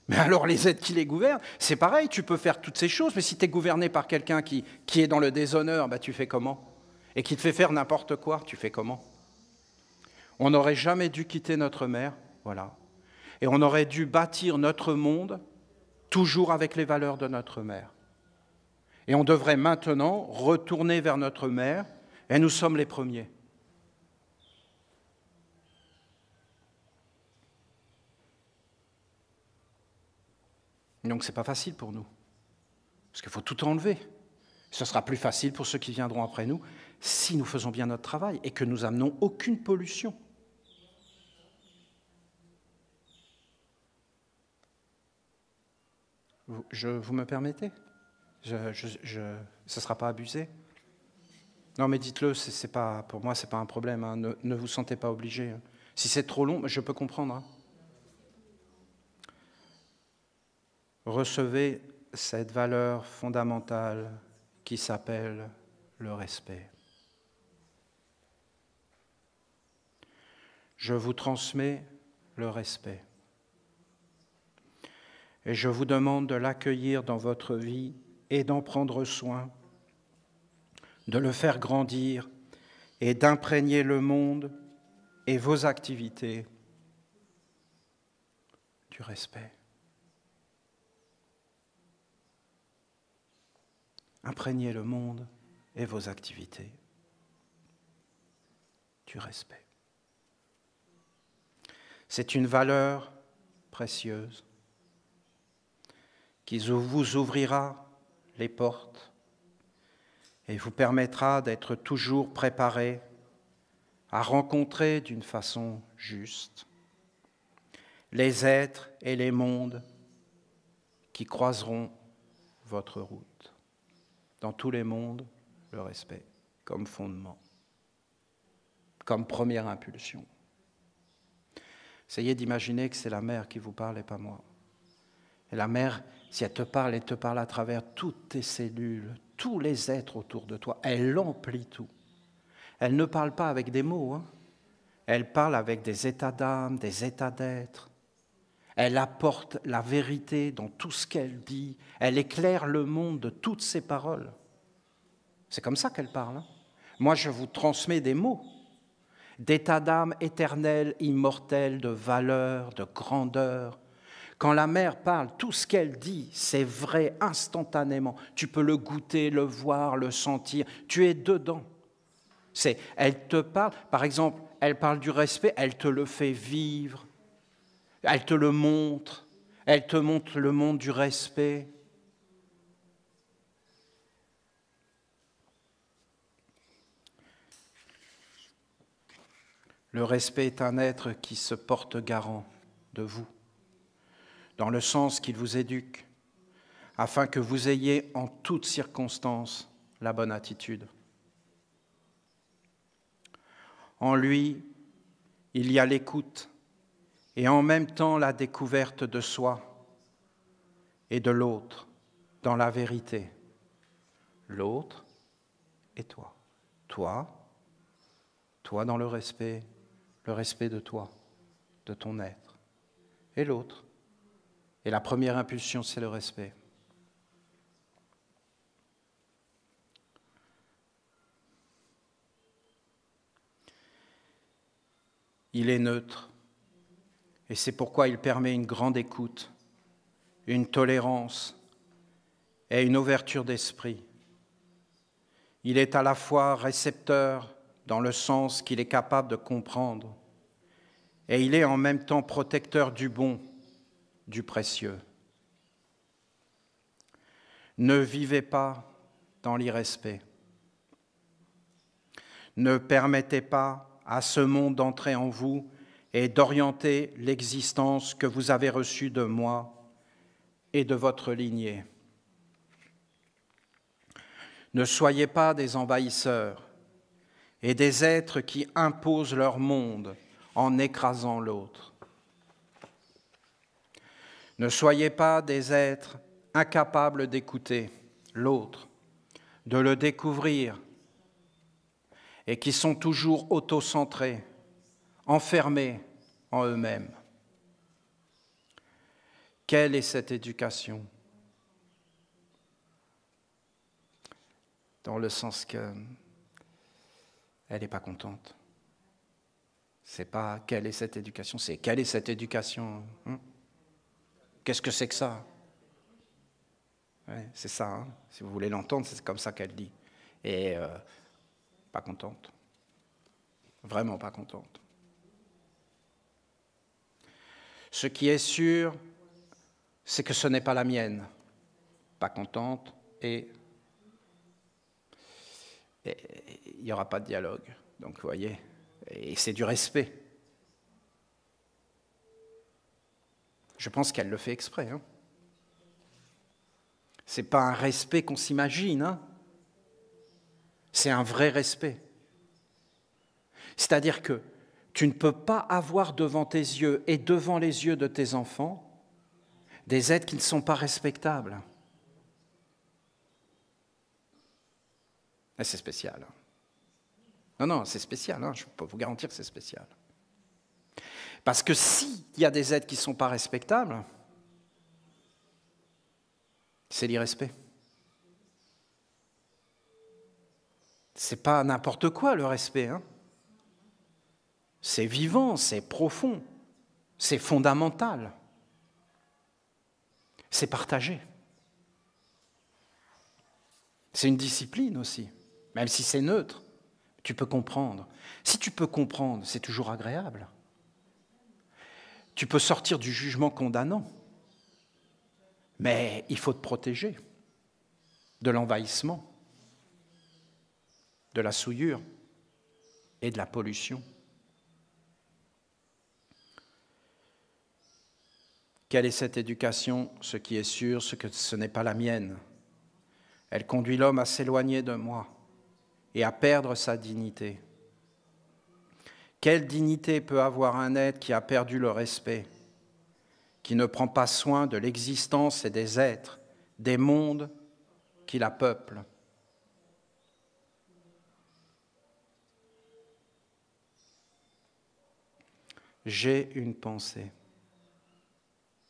Mais alors les êtres qui les gouvernent, c'est pareil, tu peux faire toutes ces choses, mais si tu es gouverné par quelqu'un qui est dans le déshonneur, bah, tu fais comment? Et qui te fait faire n'importe quoi, tu fais comment? On n'aurait jamais dû quitter notre mère, voilà. Et on aurait dû bâtir notre monde toujours avec les valeurs de notre mère. Et on devrait maintenant retourner vers notre mère, et nous sommes les premiers. Donc ce n'est pas facile pour nous, parce qu'il faut tout enlever. Ce sera plus facile pour ceux qui viendront après nous, si nous faisons bien notre travail et que nous amenons aucune pollution. Vous me permettez? Ce ne sera pas abusé? Non, mais dites-le, c'est pas, pour moi, ce n'est pas un problème. Hein. Ne vous sentez pas obligé. Hein. Si c'est trop long, je peux comprendre. Hein. Recevez cette valeur fondamentale qui s'appelle le respect. Je vous transmets le respect. Et je vous demande de l'accueillir dans votre vie et d'en prendre soin, de le faire grandir et d'imprégner le monde et vos activités du respect. Imprégnez le monde et vos activités du respect. C'est une valeur précieuse qui vous ouvrira les portes et vous permettra d'être toujours préparé à rencontrer d'une façon juste les êtres et les mondes qui croiseront votre route. Dans tous les mondes, le respect comme fondement, comme première impulsion. Essayez d'imaginer que c'est la mère qui vous parle et pas moi. Et la mère, si elle te parle à travers toutes tes cellules, tous les êtres autour de toi, elle emplit tout. Elle ne parle pas avec des mots, hein. Elle parle avec des états d'âme, des états d'être. Elle apporte la vérité dans tout ce qu'elle dit. Elle éclaire le monde de toutes ses paroles. C'est comme ça qu'elle parle. Hein. Moi, je vous transmets des mots, d'état d'âme éternel, immortel, de valeur, de grandeur. Quand la mère parle, tout ce qu'elle dit, c'est vrai instantanément. Tu peux le goûter, le voir, le sentir. Tu es dedans. Elle te parle, par exemple, elle parle du respect, elle te le fait vivre. Elle te le montre. Elle te montre le monde du respect. Le respect est un être qui se porte garant de vous, dans le sens qu'il vous éduque, afin que vous ayez en toutes circonstances la bonne attitude. En lui, il y a l'écoute et en même temps la découverte de soi et de l'autre dans la vérité. L'autre et toi. Toi dans le respect de toi, de ton être, et l'autre. Et la première impulsion, c'est le respect. Il est neutre, et c'est pourquoi il permet une grande écoute, une tolérance et une ouverture d'esprit. Il est à la fois récepteur dans le sens qu'il est capable de comprendre, et il est en même temps protecteur du bon, du précieux. Ne vivez pas dans l'irrespect. Ne permettez pas à ce monde d'entrer en vous et d'orienter l'existence que vous avez reçue de moi et de votre lignée. Ne soyez pas des envahisseurs et des êtres qui imposent leur monde en écrasant l'autre. Ne soyez pas des êtres incapables d'écouter l'autre, de le découvrir, et qui sont toujours autocentrés, enfermés en eux-mêmes. Quelle est cette éducation? Dans le sens que elle n'est pas contente. C'est pas quelle est cette éducation, c'est quelle est cette éducation? Qu'est-ce que c'est que ça? Ouais, c'est ça, hein. Si vous voulez l'entendre, c'est comme ça qu'elle dit. Et pas contente. Vraiment pas contente. Ce qui est sûr, c'est que ce n'est pas la mienne. Pas contente et il n'y aura pas de dialogue. Donc, vous voyez, et c'est du respect. Je pense qu'elle le fait exprès. Hein. Ce n'est pas un respect qu'on s'imagine. Hein. C'est un vrai respect. C'est-à-dire que tu ne peux pas avoir devant tes yeux et devant les yeux de tes enfants des êtres qui ne sont pas respectables. Et c'est spécial. Non, c'est spécial. Hein. Je peux vous garantir que c'est spécial. Parce que s'il y a des êtres qui ne sont pas respectables, c'est l'irrespect. C'est pas n'importe quoi le respect. Hein. C'est vivant, c'est profond, c'est fondamental. C'est partagé. C'est une discipline aussi, même si c'est neutre. Tu peux comprendre. Si tu peux comprendre, c'est toujours agréable. Tu peux sortir du jugement condamnant, mais il faut te protéger de l'envahissement, de la souillure et de la pollution. Quelle est cette éducation? Ce qui est sûr, c'est que ce n'est pas la mienne. Elle conduit l'homme à s'éloigner de moi et à perdre sa dignité. Quelle dignité peut avoir un être qui a perdu le respect, qui ne prend pas soin de l'existence et des êtres, des mondes qui la peuplent? J'ai une pensée,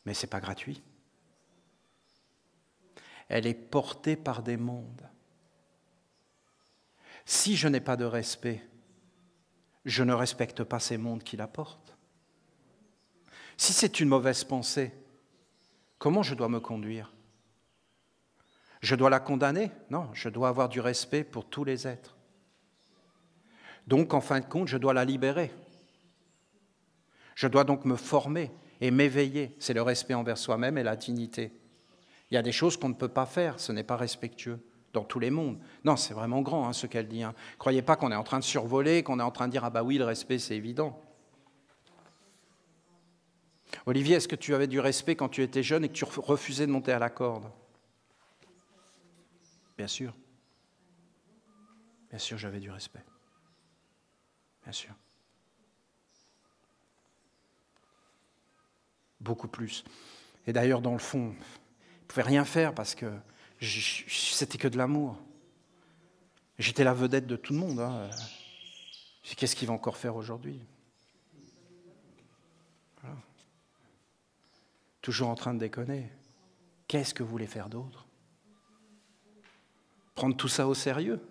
mais ce n'est pas gratuit. Elle est portée par des mondes. Si je n'ai pas de respect, je ne respecte pas ces mondes qui la portent. Si c'est une mauvaise pensée, comment je dois me conduire? Je dois la condamner? Non, je dois avoir du respect pour tous les êtres. Donc, en fin de compte, je dois la libérer. Je dois donc me former et m'éveiller. C'est le respect envers soi-même et la dignité. Il y a des choses qu'on ne peut pas faire, ce n'est pas respectueux dans tous les mondes. Non, c'est vraiment grand ce qu'elle dit. Hein. Croyez pas qu'on est en train de survoler, qu'on est en train de dire « Ah bah oui, le respect, c'est évident ». Olivier, est-ce que tu avais du respect quand tu étais jeune et que tu refusais de monter à la corde? Bien sûr. Bien sûr, j'avais du respect. Bien sûr. Beaucoup plus. Et d'ailleurs, dans le fond, je ne pouvais rien faire parce que c'était que de l'amour. J'étais la vedette de tout le monde. Hein. Qu'est-ce qu'il va encore faire aujourd'hui? Voilà. Toujours en train de déconner. Qu'est-ce que vous voulez faire d'autre? Prendre tout ça au sérieux?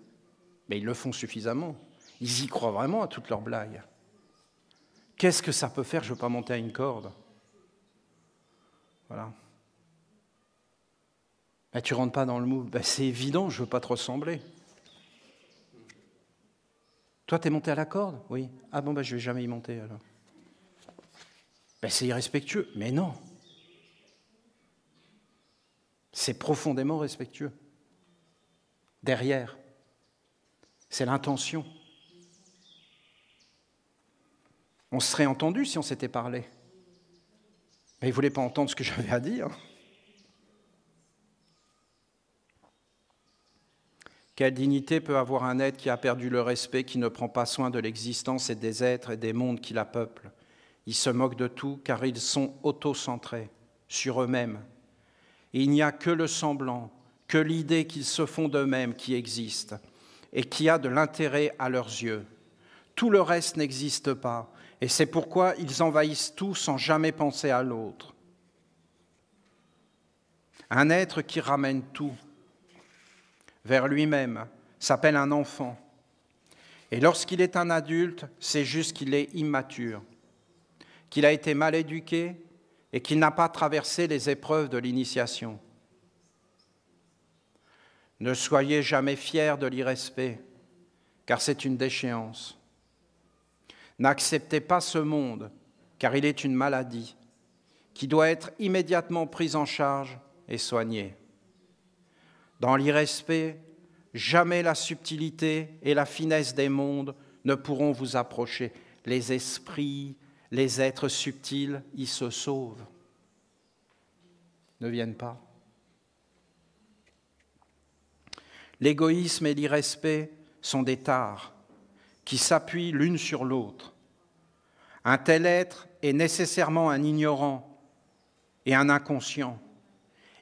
Mais ils le font suffisamment. Ils y croient vraiment à toutes leurs blagues. Qu'est-ce que ça peut faire? Je ne veux pas monter à une corde. Voilà. Ben, tu ne rentres pas dans le moule. Ben, c'est évident, je ne veux pas te ressembler. Toi, tu es monté à la corde? Oui. Ah bon, ben, je ne vais jamais y monter alors. Ben, c'est irrespectueux. Mais non. C'est profondément respectueux. Derrière, c'est l'intention. On se serait entendu si on s'était parlé. Mais il ne voulait pas entendre ce que j'avais à dire. Quelle dignité peut avoir un être qui a perdu le respect, qui ne prend pas soin de l'existence et des êtres et des mondes qui la peuplent? Ils se moquent de tout car ils sont auto-centrés sur eux-mêmes. Et il n'y a que le semblant, que l'idée qu'ils se font d'eux-mêmes qui existe et qui a de l'intérêt à leurs yeux. Tout le reste n'existe pas et c'est pourquoi ils envahissent tout sans jamais penser à l'autre. Un être qui ramène tout vers lui-même s'appelle un enfant. Et lorsqu'il est un adulte, c'est juste qu'il est immature, qu'il a été mal éduqué et qu'il n'a pas traversé les épreuves de l'initiation. Ne soyez jamais fiers de l'irrespect, car c'est une déchéance. N'acceptez pas ce monde, car il est une maladie qui doit être immédiatement prise en charge et soignée. Dans l'irrespect, jamais la subtilité et la finesse des mondes ne pourront vous approcher. Les esprits, les êtres subtils, ils se sauvent. Ne viennent pas. L'égoïsme et l'irrespect sont des tares qui s'appuient l'une sur l'autre. Un tel être est nécessairement un ignorant et un inconscient.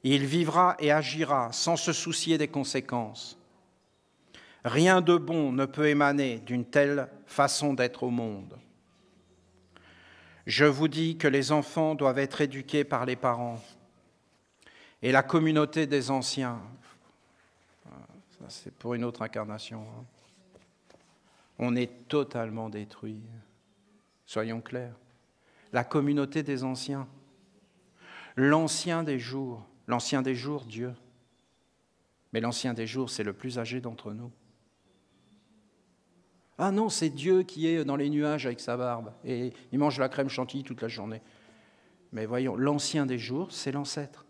Il vivra et agira sans se soucier des conséquences. Rien de bon ne peut émaner d'une telle façon d'être au monde. Je vous dis que les enfants doivent être éduqués par les parents et la communauté des anciens. Ça, c'est pour une autre incarnation. On est totalement détruits. Soyons clairs. La communauté des anciens. L'ancien des jours, Dieu. Mais l'ancien des jours, c'est le plus âgé d'entre nous. Ah non, c'est Dieu qui est dans les nuages avec sa barbe et il mange la crème chantilly toute la journée. Mais voyons, l'ancien des jours, c'est l'ancêtre.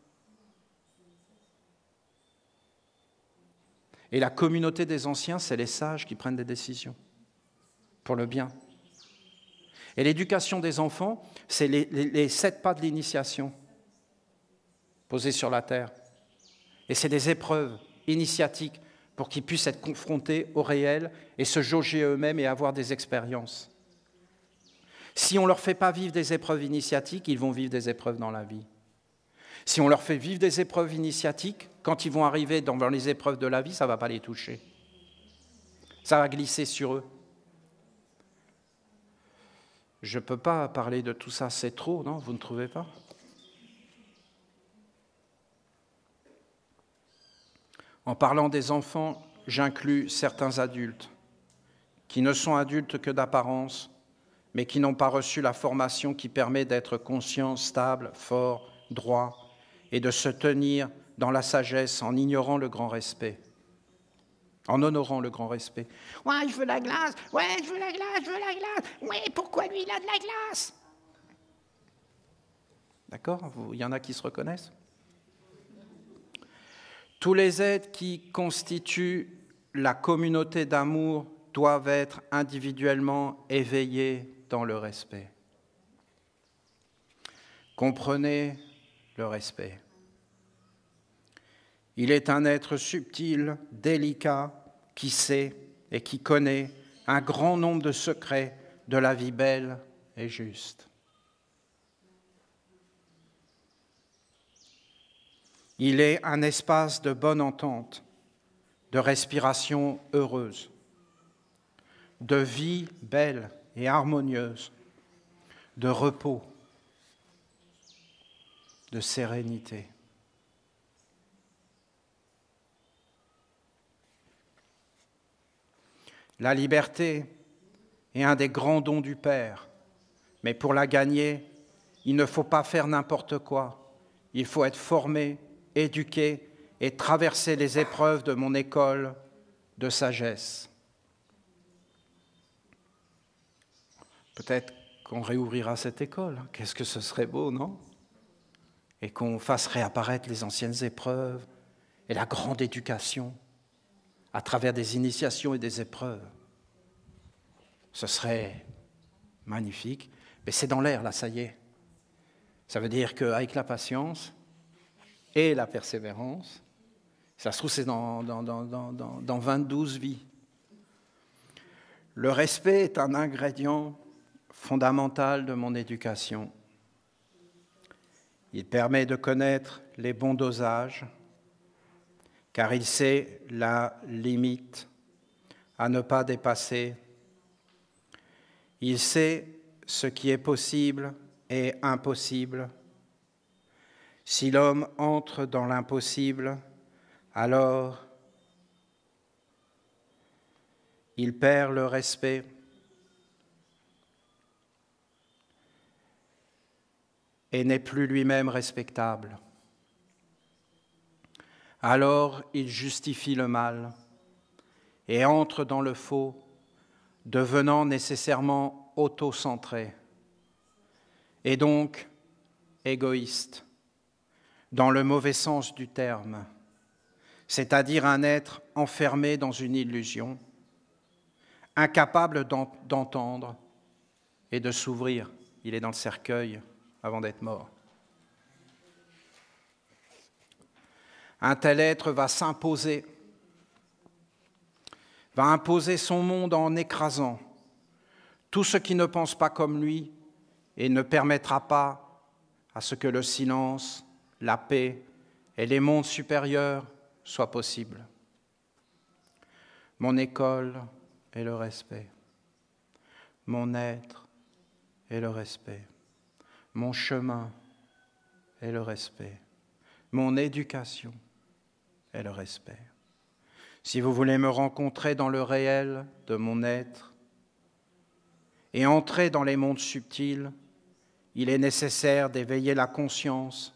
Et la communauté des anciens, c'est les sages qui prennent des décisions pour le bien. Et l'éducation des enfants, c'est les 7 pas de l'initiation posés sur la terre. Et c'est des épreuves initiatiques pour qu'ils puissent être confrontés au réel et se jauger eux-mêmes et avoir des expériences. Si on ne leur fait pas vivre des épreuves initiatiques, ils vont vivre des épreuves dans la vie. Si on leur fait vivre des épreuves initiatiques, quand ils vont arriver dans les épreuves de la vie, ça ne va pas les toucher. Ça va glisser sur eux. Je ne peux pas parler de tout ça, c'est trop, non? Vous ne trouvez pas? En parlant des enfants, j'inclus certains adultes qui ne sont adultes que d'apparence, mais qui n'ont pas reçu la formation qui permet d'être conscients, stables, forts, droits et de se tenir dans la sagesse en ignorant le grand respect, en honorant le grand respect. « Ouais, je veux la glace, ouais, je veux la glace, je veux la glace, ouais, pourquoi lui, il a de la glace ?» D'accord? Il y en a qui se reconnaissent? Tous les êtres qui constituent la communauté d'amour doivent être individuellement éveillés dans le respect. Comprenez le respect. Il est un être subtil, délicat, qui sait et qui connaît un grand nombre de secrets de la vie belle et juste. Il est un espace de bonne entente, de respiration heureuse, de vie belle et harmonieuse, de repos, de sérénité. La liberté est un des grands dons du Père, mais pour la gagner, il ne faut pas faire n'importe quoi. Il faut être formé, éduqué et traverser les épreuves de mon école de sagesse. Peut-être qu'on réouvrira cette école. Qu'est-ce que ce serait beau, non? Et qu'on fasse réapparaître les anciennes épreuves et la grande éducation à travers des initiations et des épreuves. Ce serait Magnifique. Mais c'est dans l'air, là, ça y est. Ça veut dire qu'avec la patience et la persévérance, ça se trouve, c'est dans 22 vies. Le respect est un ingrédient fondamental de mon éducation. Il permet de connaître les bons dosages, car il sait la limite à ne pas dépasser. Il sait ce qui est possible et impossible. Si l'homme entre dans l'impossible, alors il perd le respect. Et n'est plus lui-même respectable. Alors il justifie le mal et entre dans le faux, devenant nécessairement autocentré et donc égoïste, dans le mauvais sens du terme, c'est-à-dire un être enfermé dans une illusion, incapable d'entendre et de s'ouvrir. Il est dans le cercueil avant d'être mort. Un tel être va s'imposer, va imposer son monde en écrasant tout ce qui ne pense pas comme lui et ne permettra pas à ce que le silence, la paix et les mondes supérieurs soient possibles. Mon école est le respect, mon être est le respect. Mon chemin est le respect. Mon éducation est le respect. Si vous voulez me rencontrer dans le réel de mon être et entrer dans les mondes subtils, il est nécessaire d'éveiller la conscience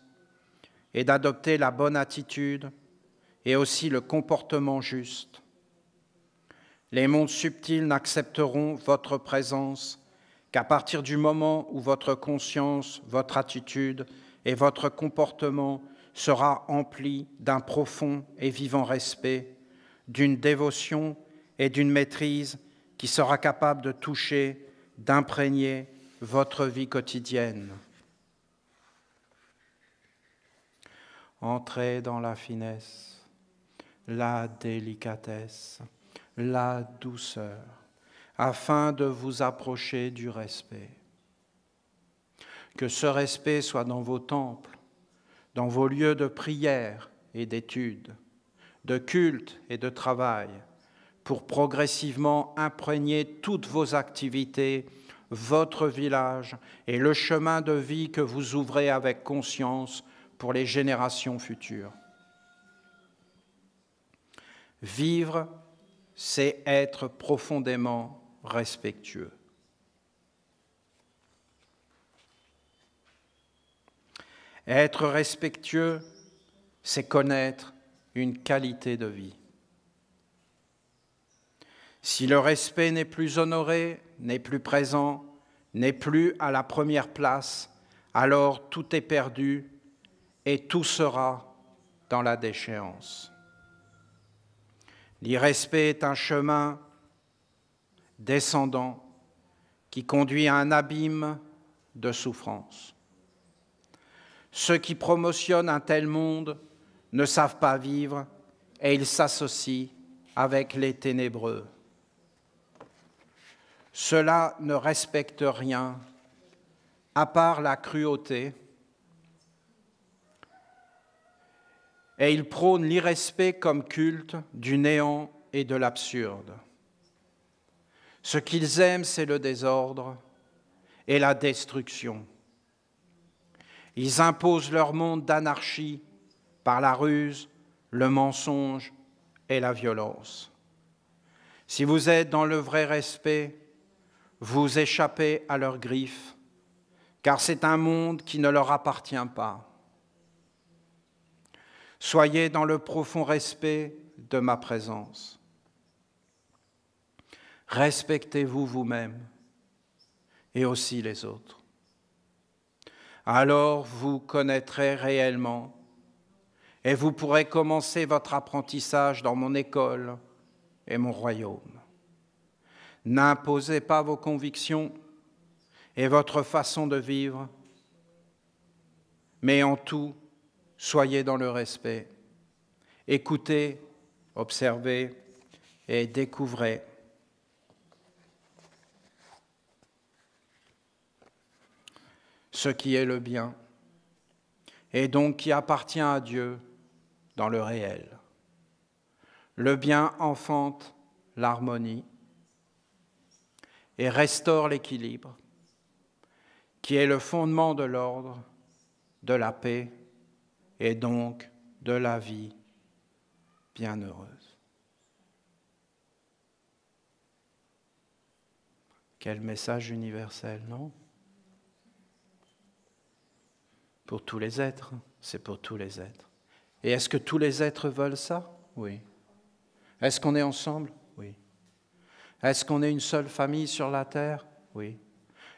et d'adopter la bonne attitude et aussi le comportement juste. Les mondes subtils n'accepteront votre présence qu'à partir du moment où votre conscience, votre attitude et votre comportement sera empli d'un profond et vivant respect, d'une dévotion et d'une maîtrise qui sera capable de toucher, d'imprégner votre vie quotidienne. Entrez dans la finesse, la délicatesse, la douceur, afin de vous approcher du respect. Que ce respect soit dans vos temples, dans vos lieux de prière et d'étude, de culte et de travail, pour progressivement imprégner toutes vos activités, votre village et le chemin de vie que vous ouvrez avec conscience pour les générations futures. Vivre, c'est être profondément respectueux. Être respectueux, c'est connaître une qualité de vie. Si le respect n'est plus honoré, n'est plus présent, n'est plus à la première place, alors tout est perdu et tout sera dans la déchéance. L'irrespect est un chemin descendant qui conduit à un abîme de souffrance. Ceux qui promotionnent un tel monde ne savent pas vivre et ils s'associent avec les ténébreux. Ceux-là ne respectent rien à part la cruauté et ils prônent l'irrespect comme culte du néant et de l'absurde. Ce qu'ils aiment, c'est le désordre et la destruction. Ils imposent leur monde d'anarchie par la ruse, le mensonge et la violence. Si vous êtes dans le vrai respect, vous échappez à leurs griffes, car c'est un monde qui ne leur appartient pas. Soyez dans le profond respect de ma présence. Respectez-vous vous-même et aussi les autres. Alors vous connaîtrez réellement et vous pourrez commencer votre apprentissage dans mon école et mon royaume. N'imposez pas vos convictions, et votre façon de vivre, mais en tout, soyez dans le respect. Écoutez, observez et découvrez. Ce qui est le bien, et donc qui appartient à Dieu dans le réel. Le bien enfante l'harmonie et restaure l'équilibre, qui est le fondement de l'ordre, de la paix et donc de la vie bienheureuse. Quel message universel, non ? Pour tous les êtres, c'est pour tous les êtres. Et est-ce que tous les êtres veulent ça ? Oui. Est-ce qu'on est ensemble ? Oui. Est-ce qu'on est une seule famille sur la terre ? Oui.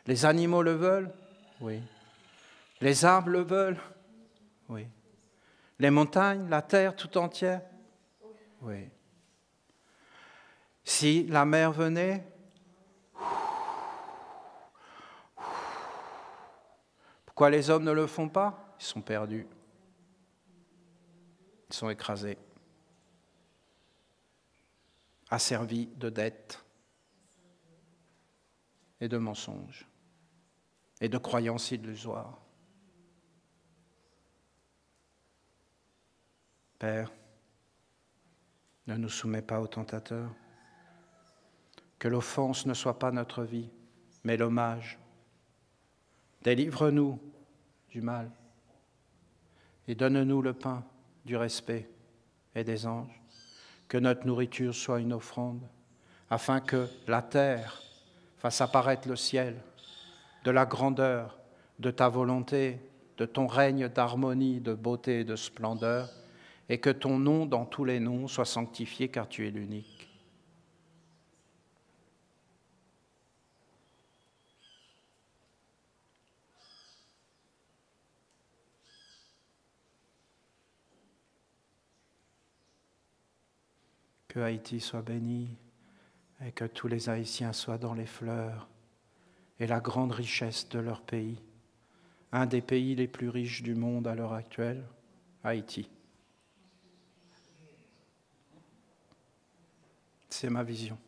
Les animaux le veulent ? Oui. Les arbres le veulent ? Oui. Les montagnes, la terre tout entière ? Oui. Si la mer venait, pourquoi les hommes ne le font pas ? Ils sont perdus. Ils sont écrasés, asservis de dettes et de mensonges et de croyances illusoires. Père, ne nous soumets pas au tentateur, que l'offense ne soit pas notre vie, mais l'hommage. Délivre-nous du mal et donne-nous le pain du respect et des anges, que notre nourriture soit une offrande, afin que la terre fasse apparaître le ciel, de la grandeur de ta volonté, de ton règne d'harmonie, de beauté et de splendeur, et que ton nom dans tous les noms soit sanctifié car tu es l'unique. Que Haïti soit béni et que tous les Haïtiens soient dans les fleurs et la grande richesse de leur pays. Un des pays les plus riches du monde à l'heure actuelle, Haïti. C'est ma vision.